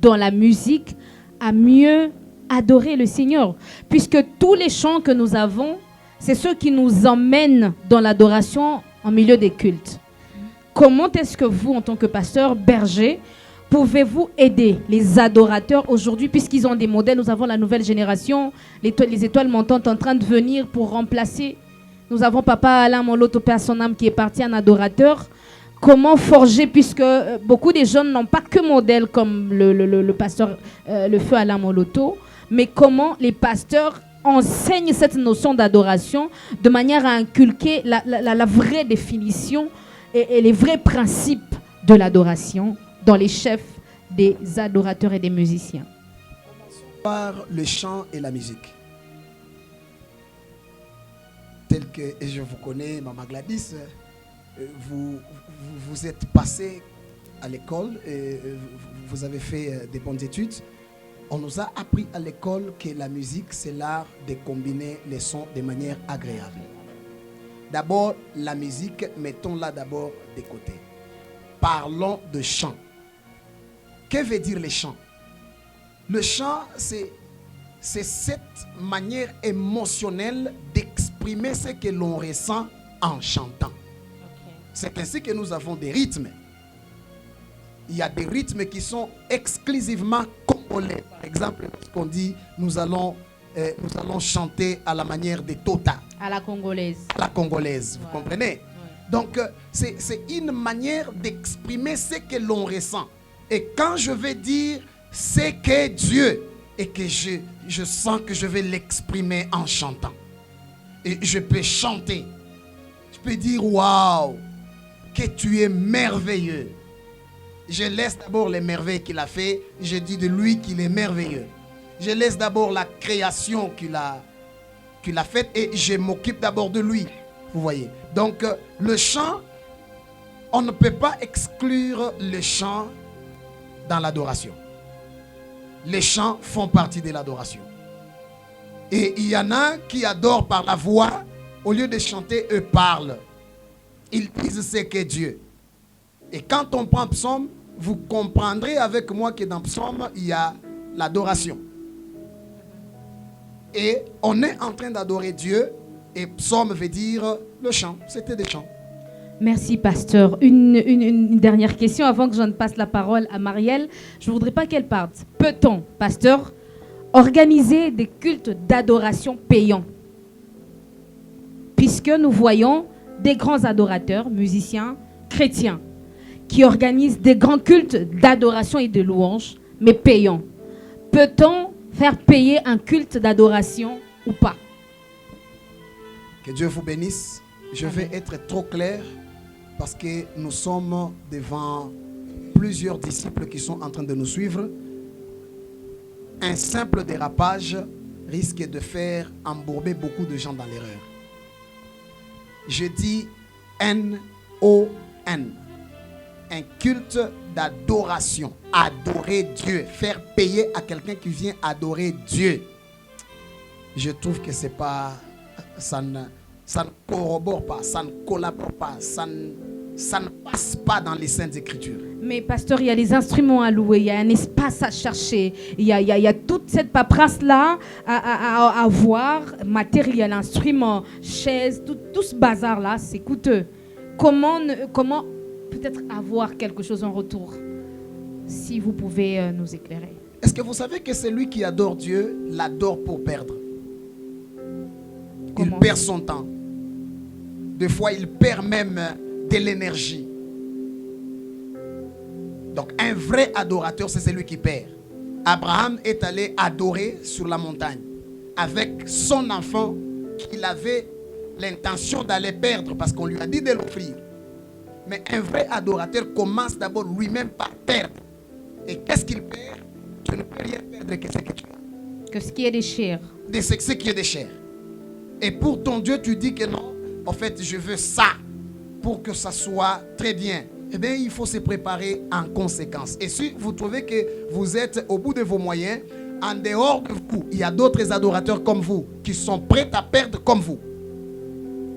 dans la musique à mieux adorer le Seigneur? Puisque tous les chants que nous avons, c'est ceux qui nous emmènent dans l'adoration en milieu des cultes. Comment est-ce que vous, en tant que pasteur berger, pouvez-vous aider les adorateurs aujourd'hui, puisqu'ils ont des modèles? Nous avons la nouvelle génération, les étoiles montantes en train de venir pour remplacer. Nous avons Papa Alain Moloto, Père son âme, qui est parti en adorateur. Comment forger, puisque beaucoup de jeunes n'ont pas que modèle comme le pasteur, le feu Alain Moloto, mais comment les pasteurs enseignent cette notion d'adoration de manière à inculquer la vraie définition et les vrais principes de l'adoration dans les chefs des adorateurs et des musiciens. Par le chant et la musique. Tel que je vous connais, Maman Gladys, vous êtes passé à l'école, vous avez fait des bonnes études. On nous a appris à l'école que la musique, c'est l'art de combiner les sons de manière agréable. D'abord, la musique, mettons-la d'abord de côté. Parlons de chant. Que veut dire le chant? Le chant, c'est cette manière émotionnelle d'exprimer ce que l'on ressent en chantant. C'est ainsi que nous avons des rythmes. Il y a des rythmes qui sont exclusivement congolais. Par exemple, lorsqu'on dit nous allons chanter à la manière des Tota. À la congolaise. À la congolaise, vous comprenez? Ouais. Donc, c'est une manière d'exprimer ce que l'on ressent. Et quand je vais dire c'est que Dieu, et que je sens que je vais l'exprimer en chantant. Et je peux chanter. Je peux dire waouh, que tu es merveilleux. Je laisse d'abord les merveilles qu'il a fait. Je dis de lui qu'il est merveilleux. Je laisse d'abord la création qu'il a faite et je m'occupe d'abord de lui. Vous voyez. Donc le chant, on ne peut pas exclure le chant dans l'adoration. Les chants font partie de l'adoration. Et il y en a qui adorent par la voix. Au lieu de chanter, eux parlent. Ils disent c'est que Dieu. Et quand on prend psaume, vous comprendrez avec moi que dans psaume, il y a l'adoration. Et on est en train d'adorer Dieu. Et psaume veut dire le chant. C'était des chants. Merci, pasteur. Une dernière question avant que je ne passe la parole à Marielle. Je ne voudrais pas qu'elle parte. Peut-on, pasteur, organiser des cultes d'adoration payants? Puisque nous voyons des grands adorateurs, musiciens, chrétiens, qui organisent des grands cultes d'adoration et de louange, mais payants. Peut-on faire payer un culte d'adoration ou pas? Que Dieu vous bénisse. Je vais être trop clair parce que nous sommes devant plusieurs disciples qui sont en train de nous suivre. Un simple dérapage risque de faire embourber beaucoup de gens dans l'erreur. Je dis N-O-N. Un culte d'adoration. Adorer Dieu. Faire payer à quelqu'un qui vient adorer Dieu. Je trouve que c'est pas... Ça ne corrobore pas, ça ne collabore pas, ça ne passe pas dans les Saintes Écritures. Mais pasteur, il y a les instruments à louer, il y a un espace à chercher, il y a toute cette paperasse-là à voir, matériel, instruments, chaises, tout ce bazar-là, c'est coûteux. Comment peut-être avoir quelque chose en retour, si vous pouvez nous éclairer? Est-ce que vous savez que celui qui adore Dieu l'adore pour perdre? Il perd son temps. Des fois, il perd même de l'énergie. Donc, un vrai adorateur, c'est celui qui perd. Abraham est allé adorer sur la montagne avec son enfant qu'il avait l'intention d'aller perdre parce qu'on lui a dit de l'offrir. Mais un vrai adorateur commence d'abord lui-même par perdre. Et qu'est-ce qu'il perd? tu ne peux rien perdre que ce que tu as. Que ce qui est de chair. De ce qui est de chair. Et pour ton Dieu, tu dis que non, en fait, je veux ça pour que ça soit très bien. Eh bien, il faut se préparer en conséquence. Et si vous trouvez que vous êtes au bout de vos moyens, en dehors de vous, il y a d'autres adorateurs comme vous qui sont prêts à perdre comme vous.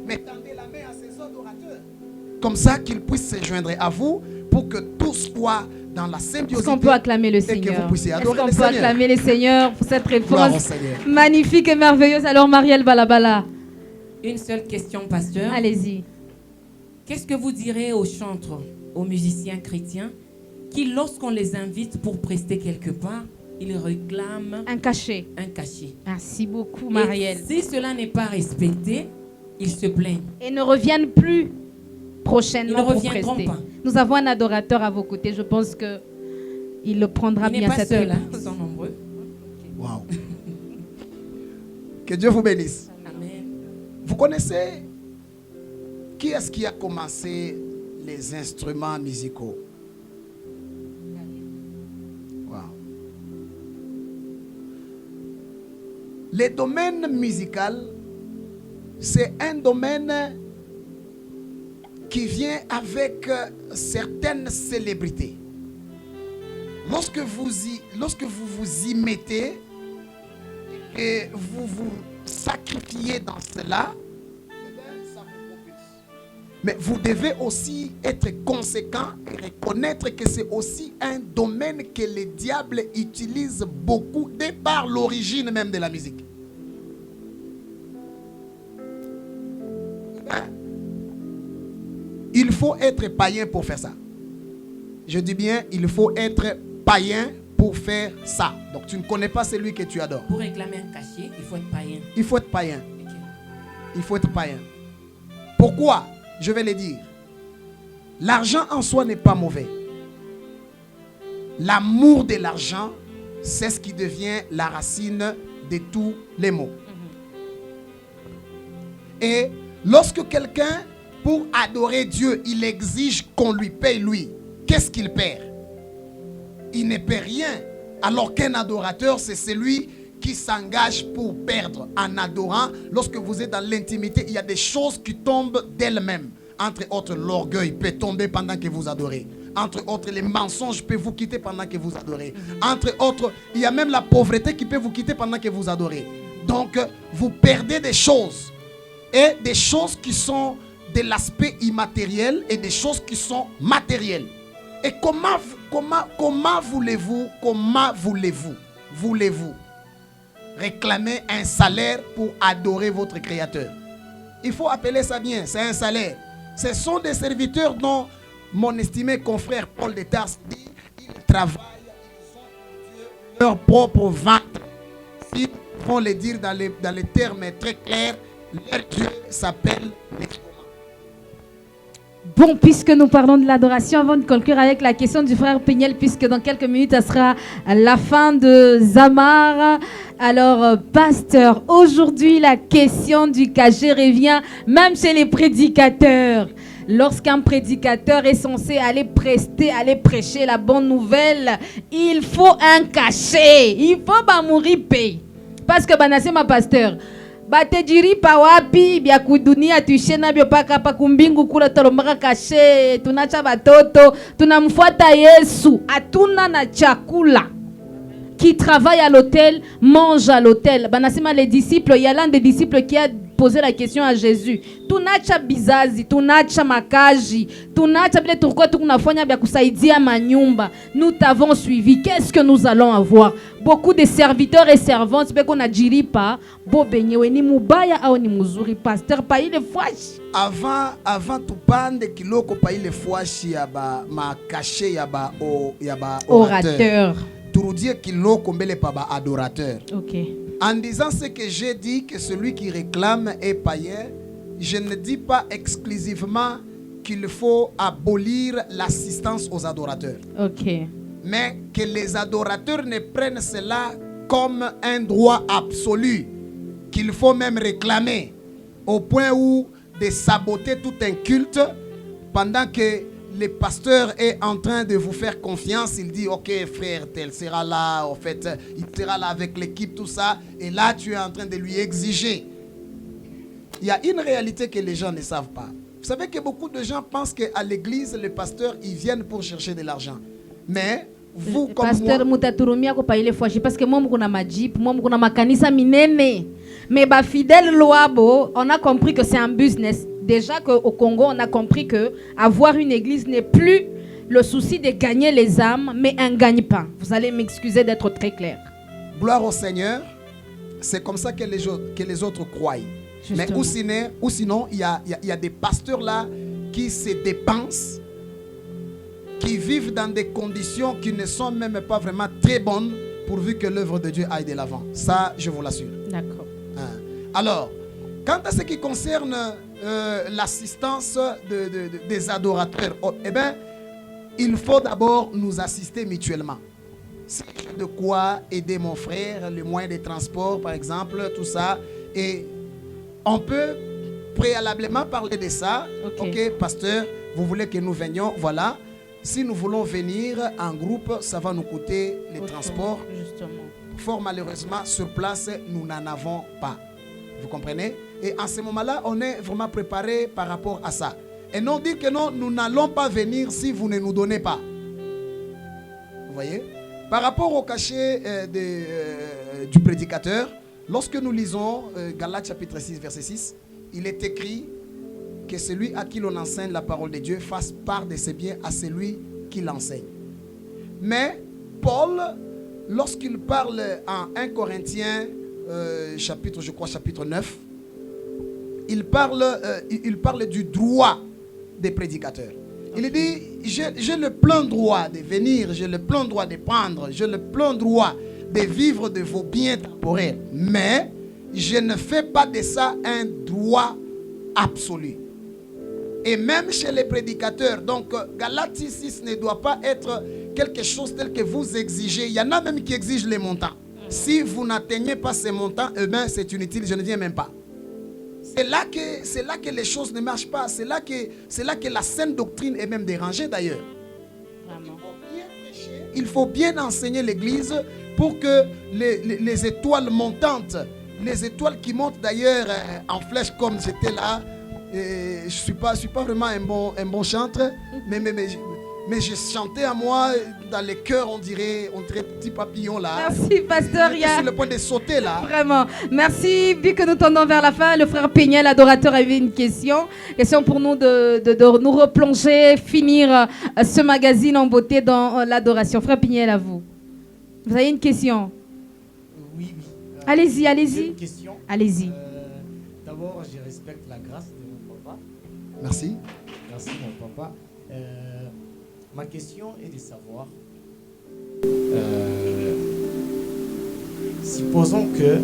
Mais tendez la main à ces adorateurs, comme ça qu'ils puissent se joindre à vous pour que tout soit dans la symbiosité. Est-ce qu'on peut acclamer le et que Seigneur? vous puissiez Est-ce adorer qu'on le peut Seigneur. acclamer le Seigneur pour cette Gloire au réponse Seigneur. magnifique et merveilleuse? Alors, Marielle Balabala, Une seule question, pasteur. allez-y. Qu'est-ce que vous direz aux chantres, aux musiciens chrétiens qui, lorsqu'on les invite pour prester quelque part, ils réclament Un cachet. un cachet? Merci beaucoup, Et Marielle. si cela n'est pas respecté, ils se plaignent. Et ne reviennent plus prochainement Ils ne pour reviendront prester. pas. Nous avons un adorateur à vos côtés. Je pense que il le prendra Il n'est bien pas cette seul, hein, réponse. ils sont nombreux. Waouh. Que Dieu vous bénisse. Amen. Vous connaissez qui est-ce qui a commencé les instruments musicaux? Wow. Le domaine musical, c'est un domaine qui vient avec certaines célébrités. Lorsque vous vous y mettez et vous vous sacrifiez dans cela, eh bien, ça vous propulse. Mais vous devez aussi être conséquent et reconnaître que c'est aussi un domaine que le diable utilise beaucoup, de par l'origine même de la musique. Eh bien, il faut être païen pour faire ça. Je dis bien, il faut être païen pour faire ça. Donc tu ne connais pas celui que tu adores. Pour réclamer un cachet, il faut être païen. Il faut être païen. Ok. Il faut être païen. Pourquoi? Je vais le dire. L'argent en soi n'est pas mauvais. L'amour de l'argent, c'est ce qui devient la racine de tous les maux. Et lorsque quelqu'un, pour adorer Dieu, il exige qu'on lui paye lui, qu'est-ce qu'il perd? Il ne perd rien. Alors qu'un adorateur, c'est celui qui s'engage pour perdre en adorant. Lorsque vous êtes dans l'intimité, il y a des choses qui tombent d'elles-mêmes. Entre autres, l'orgueil peut tomber pendant que vous adorez. Entre autres, les mensonges peuvent vous quitter pendant que vous adorez. Entre autres, il y a même la pauvreté qui peut vous quitter pendant que vous adorez. Donc, vous perdez des choses. Et des choses qui sont de l'aspect immatériel et des choses qui sont matérielles. Et comment voulez-vous réclamer un salaire pour adorer votre Créateur? Il faut appeler ça bien, c'est un salaire. Ce sont des serviteurs dont mon estimé confrère Paul de Tarse dit, ils travaillent, ils ont leur propre ventre. S'ils vont le dire dans les termes très clairs, leur Dieu s'appelle l'estomac. Bon, puisque nous parlons de l'adoration, avant de conclure avec la question du frère Peniel, puisque dans quelques minutes, ça sera la fin de Zamar. Alors, pasteur, aujourd'hui, la question du cachet revient même chez les prédicateurs. Lorsqu'un prédicateur est censé aller prêcher la bonne nouvelle, il faut un cachet. Il faut mourir paye. Parce que, c'est ma pasteur. Batejiri pa wapi bya kudunia tuishena byo paka pa kumbingu kula talombaka kashe tunacha batoto tunamfuata Yesu atuna na chakula. Qui travaille à l'hôtel mange à l'hôtel. Banasema les disciples, il y a l'un des disciples qui a posé la question à Jésus. Tunacha bizazi, tunacha makaji, tunacha bile turko tukunafanya bya kusaidia manyumba. Nous t'avons suivi. Qu'est-ce que nous allons avoir? Beaucoup de serviteurs et servantes pe kona jiripa bo benyewe ni mubaya au ni muzuri pasteur pa ile fwashi. Avant tupande kiloko pa ile fwashi ya ba makache ya ba Orateur. Turudie kiloko mbele pa ba adorateur. OK. En disant ce que j'ai dit, que celui qui réclame est païen, je ne dis pas exclusivement qu'il faut abolir l'assistance aux adorateurs. OK. Mais que les adorateurs ne prennent cela comme un droit absolu, qu'il faut même réclamer, au point où de saboter tout un culte pendant que le pasteur est en train de vous faire confiance, il dit, ok frère, tel sera là, en fait, il sera là avec l'équipe, tout ça, et là tu es en train de lui exiger. Il y a une réalité que les gens ne savent pas. Vous savez que beaucoup de gens pensent qu'à l'église, les pasteurs, ils viennent pour chercher de l'argent. Mais vous, comme Pasteur moi, mutaturumia ko paile fois parce que moi mko na majip, moi mko na makanisa minene. Mais ba fidèle loabo, on a compris que c'est un business. Déjà qu'au Congo, on a compris que avoir une église n'est plus le souci de gagner les âmes, mais un gagne-pain. Vous allez m'excuser d'être très clair. gloire au Seigneur, c'est comme ça que les autres croient. Mais ou sinon, il y a des pasteurs là qui se dépensent, qui vivent dans des conditions qui ne sont même pas vraiment très bonnes pourvu que l'œuvre de Dieu aille de l'avant. Ça, je vous l'assure. D'accord. Hein. Alors, quant à ce qui concerne l'assistance des adorateurs, eh bien, il faut d'abord nous assister mutuellement. Si j'ai de quoi aider mon frère, le moyen de transport par exemple, tout ça, et on peut préalablement parler de ça. Ok, pasteur, vous voulez que nous venions, voilà. Si nous voulons venir en groupe, ça va nous coûter les transports. Justement. Fort malheureusement, sur place, nous n'en avons pas. Vous comprenez? Et en ce moment-là, on est vraiment préparé par rapport à ça. Et non dire que non, nous n'allons pas venir si vous ne nous donnez pas. Vous voyez? Par rapport au cachet du prédicateur, lorsque nous lisons Galates chapitre 6, verset 6, il est écrit que celui à qui l'on enseigne la parole de Dieu fasse part de ses biens à celui qui l'enseigne. Mais Paul, lorsqu'il parle en 1 Corinthiens, chapitre 9, il parle du droit des prédicateurs. Il dit, j'ai le plein droit de venir, j'ai le plein droit de prendre, j'ai le plein droit de vivre de vos biens temporaires. Mais je ne fais pas de ça un droit absolu. Et même chez les prédicateurs, donc Galates 6 ne doit pas être quelque chose tel que vous exigez. Il y en a même qui exigent les montants. Si vous n'atteignez pas ces montants, eh bien c'est inutile, je ne viens même pas. C'est là que les choses ne marchent pas. C'est là que la saine doctrine est même dérangée d'ailleurs. Il faut bien enseigner l'église pour que les étoiles montantes, les étoiles qui montent d'ailleurs en flèche comme j'étais là, je ne suis pas vraiment un bon chanteur, mais je chantais à moi dans les cœurs, on dirait petit papillon là. Merci pasteur. J'étais sur le point de sauter là. Vraiment. Merci. Vu que nous tendons vers la fin, le frère Péniel, l'adorateur, avait une question. Question pour nous de nous replonger, finir ce magazine en beauté dans l'adoration. Frère Péniel, à vous. Vous avez une question? Oui. Allez-y. J'ai une question. Allez-y. D'abord, je respecte la grâce de mon papa. Merci. Merci, mon papa. Ma question est de savoir, supposons que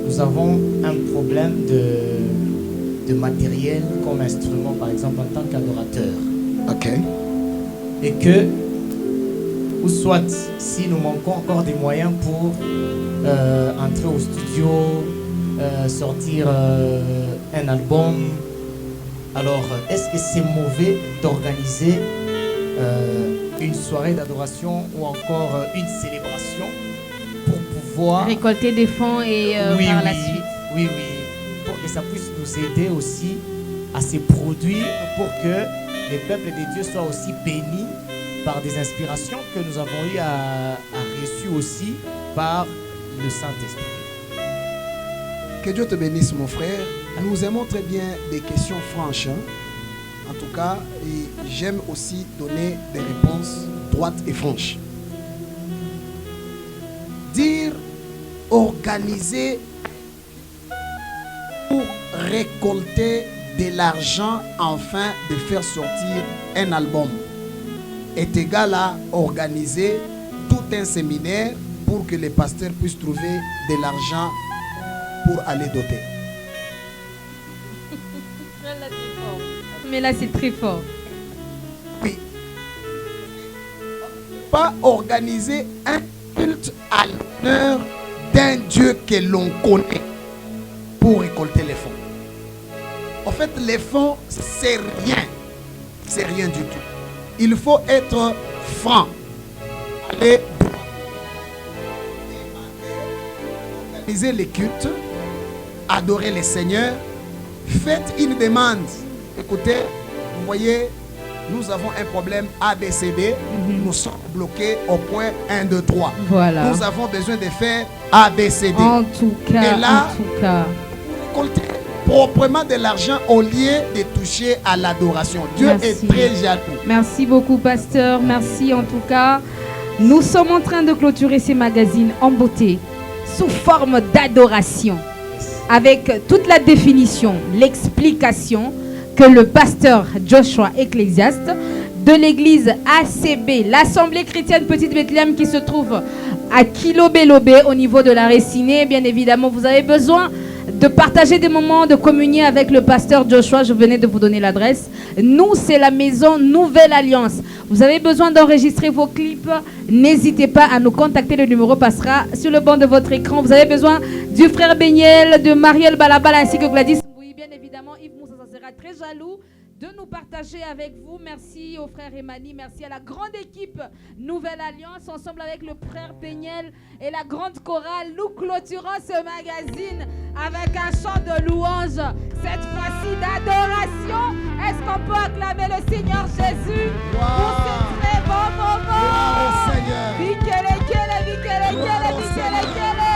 nous avons un problème de matériel comme instrument, par exemple en tant qu'adorateur. Ok. Et que, ou soit si nous manquons encore des moyens pour entrer au studio, sortir un album, alors est-ce que c'est mauvais d'organiser une soirée d'adoration ou encore une célébration pour pouvoir récolter des fonds et par la suite? Oui, pour que ça puisse nous aider aussi à se produire, pour que les peuples de Dieu soient aussi bénis par des inspirations que nous avons eu à reçues aussi par le Saint-Esprit. Que Dieu te bénisse, mon frère. Nous aimons très bien des questions franches. En tout cas, et j'aime aussi donner des réponses droites et franches. Dire organiser pour récolter de l'argent afin de faire sortir un album est égal à organiser tout un séminaire pour que les pasteurs puissent trouver de l'argent pour aller doter. Mais là, c'est très fort. Oui. Pas organiser un culte à l'honneur d'un Dieu que l'on connaît pour récolter les fonds. En fait, les fonds, c'est rien. c'est rien du tout. Il faut être franc. Aller organiser les cultes, adorer les seigneurs. Faites une demande. Écoutez, vous voyez, nous avons un problème ABCD. Nous sommes bloqués au point 1, 2, 3. Voilà. Nous avons besoin de faire ABCD. En tout cas, Et là, en tout cas. Récolter proprement de l'argent au lieu de toucher à l'adoration. Dieu Merci. est très jaloux. Merci beaucoup, pasteur. Merci en tout cas. Nous sommes en train de clôturer ces magazines en beauté, sous forme d'adoration, avec toute la définition, l'explication que le pasteur Joshua Ecclésiaste de l'église ACB, l'Assemblée chrétienne Petite Bethléem, qui se trouve à Kilobé-Lobé au niveau de la Récinée. Bien évidemment, vous avez besoin de partager des moments de communier avec le pasteur Joshua. Je venais de vous donner l'adresse. Nous, c'est la maison Nouvelle Alliance. Vous avez besoin d'enregistrer vos clips. N'hésitez pas à nous contacter. Le numéro passera sur le banc de votre écran. Vous avez besoin du frère Béniel, de Marielle Balabala ainsi que Gladys. Oui, bien évidemment, Yves Moussa sera très jaloux de nous partager avec vous. Merci au frère Emani, merci à la grande équipe Nouvelle Alliance, ensemble avec le frère Péniel et la grande chorale. Nous clôturons ce magazine avec un chant de louange, cette fois-ci d'adoration. Est-ce qu'on peut acclamer le Seigneur Jésus pour ce très bon moment? Gloire au Seigneur. Vikele, kele, vikele, kele, vikele, kele.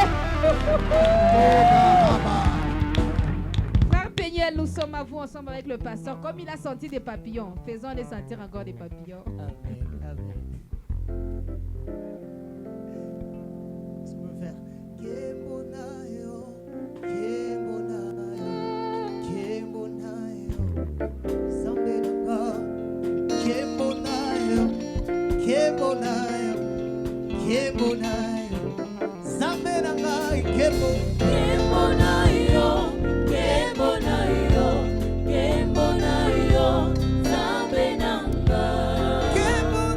Frère Péniel, nous sommes à vous ensemble avec le pasteur. Comme il a senti des papillons, faisons-les sentir encore des papillons. Amen. Amen. Tu peux faire Kembonayo, Kembonayo, Kembonayo, Sambenanga, Kembonayo, Kembonayo, Kembonayo, Sambenanga, Kembonayo. Kembonayo, Kembonayo, Kembonayo, Zambenanga. Kembonayo.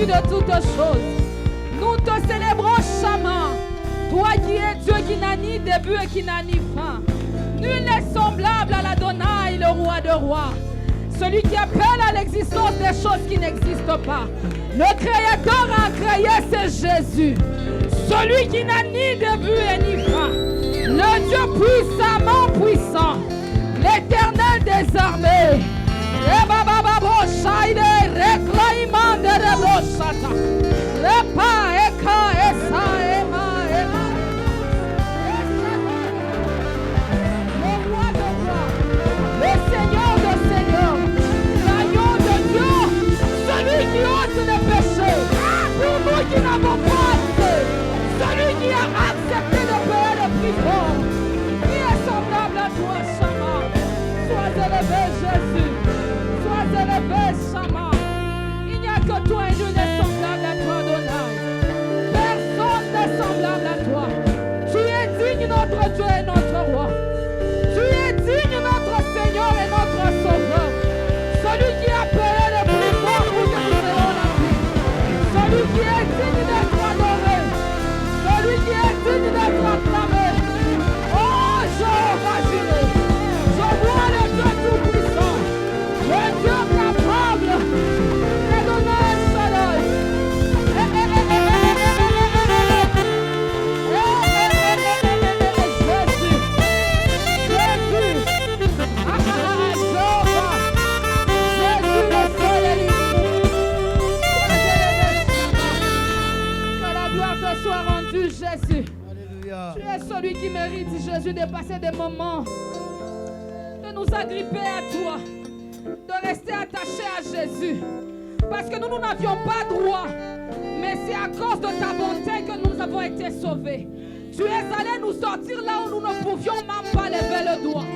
au-dessus de toutes choses. Nous te célébrons, Shama. Toi qui es Dieu qui n'a ni début et qui n'a ni fin. Nul n'est semblable à l'Adonai, le roi de rois. Celui qui appelle à l'existence des choses qui n'existent pas. Le Créateur a créé, c'est Jésus. Celui qui n'a ni début et ni fin. Le Dieu puissamment puissant. L'Éternel des armées. Le Seigneur de Seigneurs, l'agneau de Dieu, celui qui ôte le péché, pour nous qui n'avons pas assez, celui qui a accepté de payer le prix fort, qui est semblable à toi, Shama. Sois élevé, Jésus, sois élevé, Shama. Il n'y a que toi et nul n'est semblable à toi, Adonai. Personne n'est semblable à toi. Tu es digne, notre Dieu et notre roi. Tu es digne, notre Seigneur et notre Sauveur. Celui qui a payé le prix fort pour que nous ayons la vie. Celui qui est digne d'être adoré. Celui qui est digne d'être acclamé. Oh, Jéhovah Jireh. Je vois le Dieu tout-puissant. Le Dieu capable de donner un soleil. Soit rendu, Jésus. Alléluia. Tu es celui qui mérite, Jésus, de passer des moments, de nous agripper à toi, de rester attachés à Jésus. Parce que nous n'avions pas droit, mais c'est à cause de ta bonté que nous avons été sauvés. Tu es allé nous sortir là où nous ne pouvions même pas lever le doigt.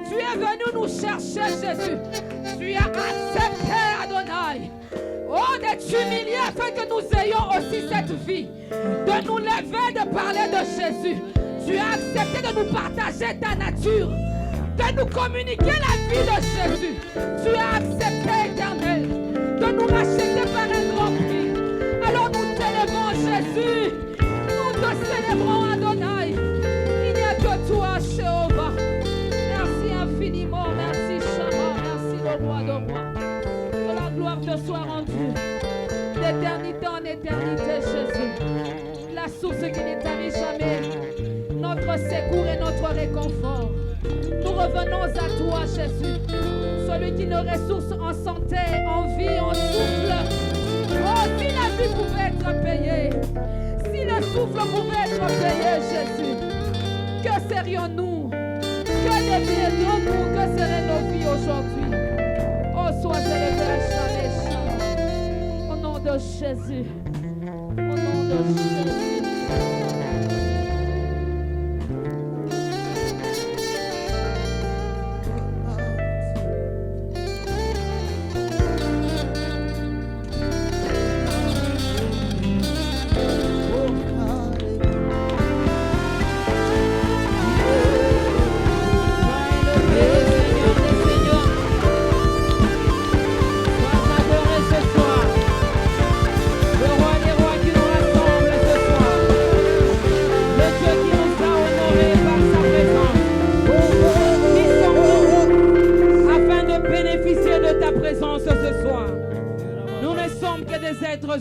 Tu es venu nous chercher, Jésus. Tu as accepté, Adonai. Oh, de t'humilier afin que nous ayons aussi cette vie. De nous lever, de parler de Jésus. Tu as accepté de nous partager ta nature. De nous communiquer la vie de Jésus. Tu as accepté, Éternel, de nous racheter par un grand prix. Alors nous t'élèvons, Jésus. Nous te célébrons, Adonai. Il n'y a que toi, Jéhovah. Merci infiniment. Merci, Shama. Merci, le roi de rois. Que la gloire te soit rendue. D'éternité en éternité, Jésus. La source qui n'est tarie jamais. Notre secours et notre réconfort. Nous revenons à toi, Jésus. Celui qui nous ressource en santé, en vie, en souffle. Oh, si la vie pouvait être payée. Si le souffle pouvait être payé, Jésus. Que serions-nous? Que deviendrions-nous? Que seraient nos vies aujourd'hui? Oh, sois élevé à jamais. Au nom de Jésus. Au nom de Jésus.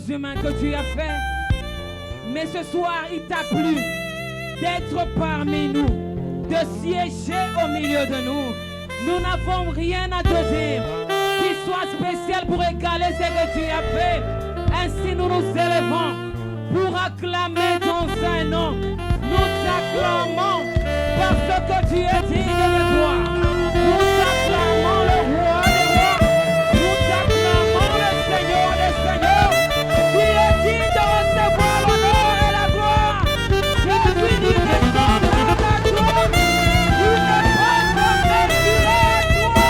Humains que tu as fait, mais ce soir il t'a plu d'être parmi nous, de siéger au milieu de nous. Nous n'avons rien à te dire qui soit spécial pour égaler ce que tu as fait. Ainsi nous nous élevons pour acclamer ton saint nom. Nous t'acclamons parce que tu es digne de gloire. Nous t'acclamons le roi des rois. Nous t'acclamons le Seigneur des seigneurs. Tu es digne de recevoir l'honneur et la gloire. Jésus, nous descendons à ta gloire. Tu n'es pas comparé à toi.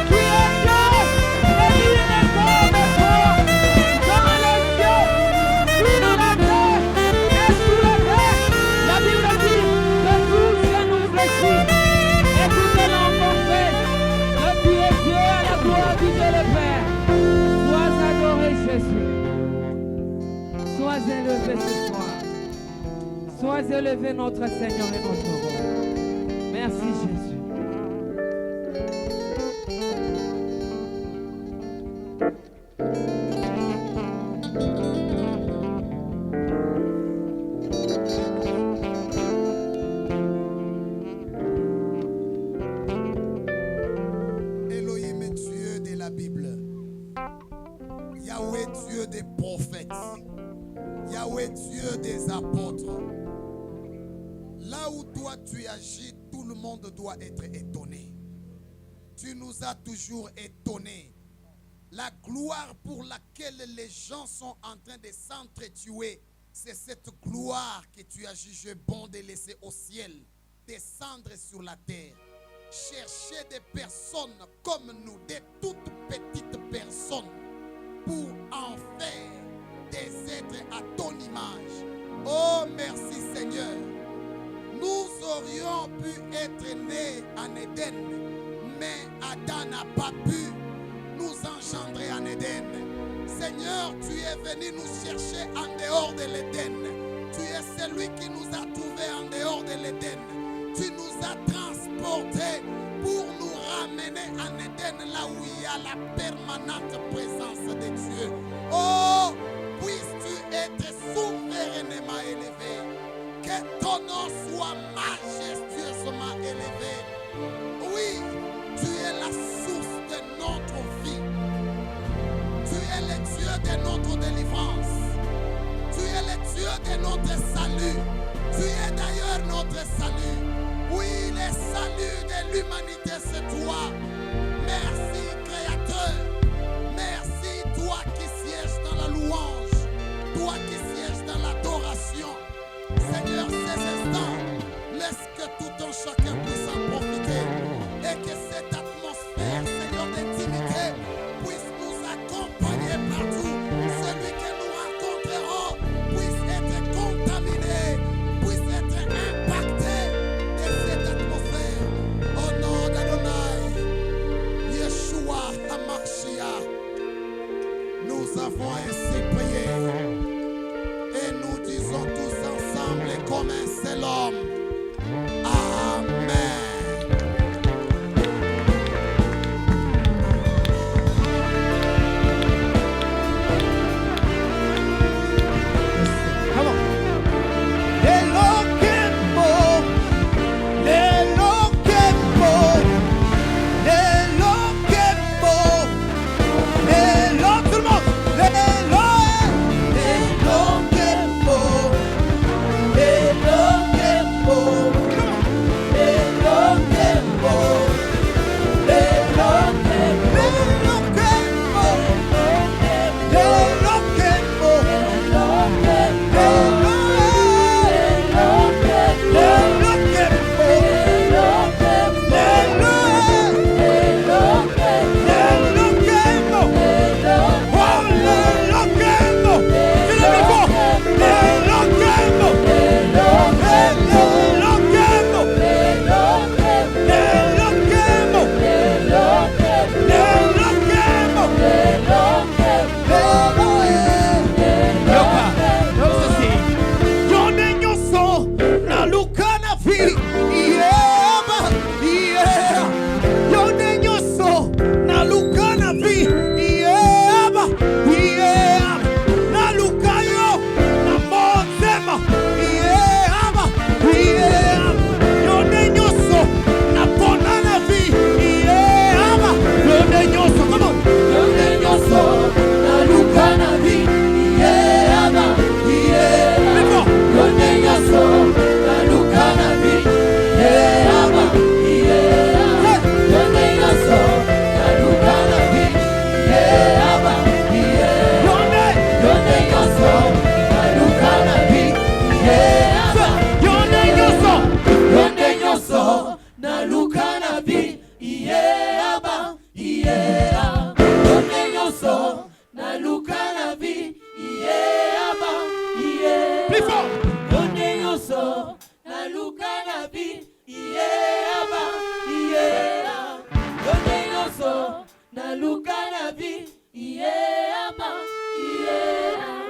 Tu es Dieu et il n'est comme toi. Dans les cieux, sur la terre et sous la terre. La Bible dit que tout cela nous fléchit. Et tout est l'enfant fait. Que tu es Dieu à la gloire du Dieu le Père. Sois adoré, Jésus. Sois élevé ce soir. Sois élevé notre Seigneur et notre roi. Merci Jésus. Elohim est Dieu de la Bible. Yahweh Dieu des prophètes. Yahweh Dieu des apôtres. Là où toi tu agis, tout le monde doit être étonné. Tu nous as toujours étonnés. La gloire pour laquelle les gens sont en train de s'entretuer, c'est cette gloire que tu as jugé bon de laisser au ciel descendre sur la terre. Chercher des personnes comme nous, des toutes petites personnes, pour en faire des êtres à ton image. Oh, merci Seigneur. Nous aurions pu être nés en Éden, mais Adam n'a pas pu nous engendrer en Éden. Seigneur, tu es venu nous chercher en dehors de l'Éden. Tu es celui qui nous a trouvés en dehors de l'Éden. Tu nous as transportés pour nous ramener en Éden, là où il y a la permanente présence de Dieu. Oh, puisses-tu être souverainement élevé. Que ton nom soit majestueusement élevé. Oui, tu es la source de notre vie. Tu es le Dieu de notre délivrance. Tu es le Dieu de notre salut. Tu es d'ailleurs notre salut. Oui, le salut de l'humanité, c'est toi. Merci, Créateur. Merci, toi qui sièges dans la louange. Toi qui sièges dans l'adoration. Seigneur, ces instants, laisse que tout un chacun puisse en profiter. Et que cette atmosphère, Seigneur, d'intimité puisse nous accompagner partout. Celui que nous rencontrerons puisse être contaminé, puisse être impacté de cette atmosphère. Au nom d'Adonai, Yeshua HaMashiach, nous avons ainsi prié. Et nous disons tous ensemble comme un seul homme. Amen. Come on. Elohim, tout le monde. Naluka na vi, yeah, ama, yeah.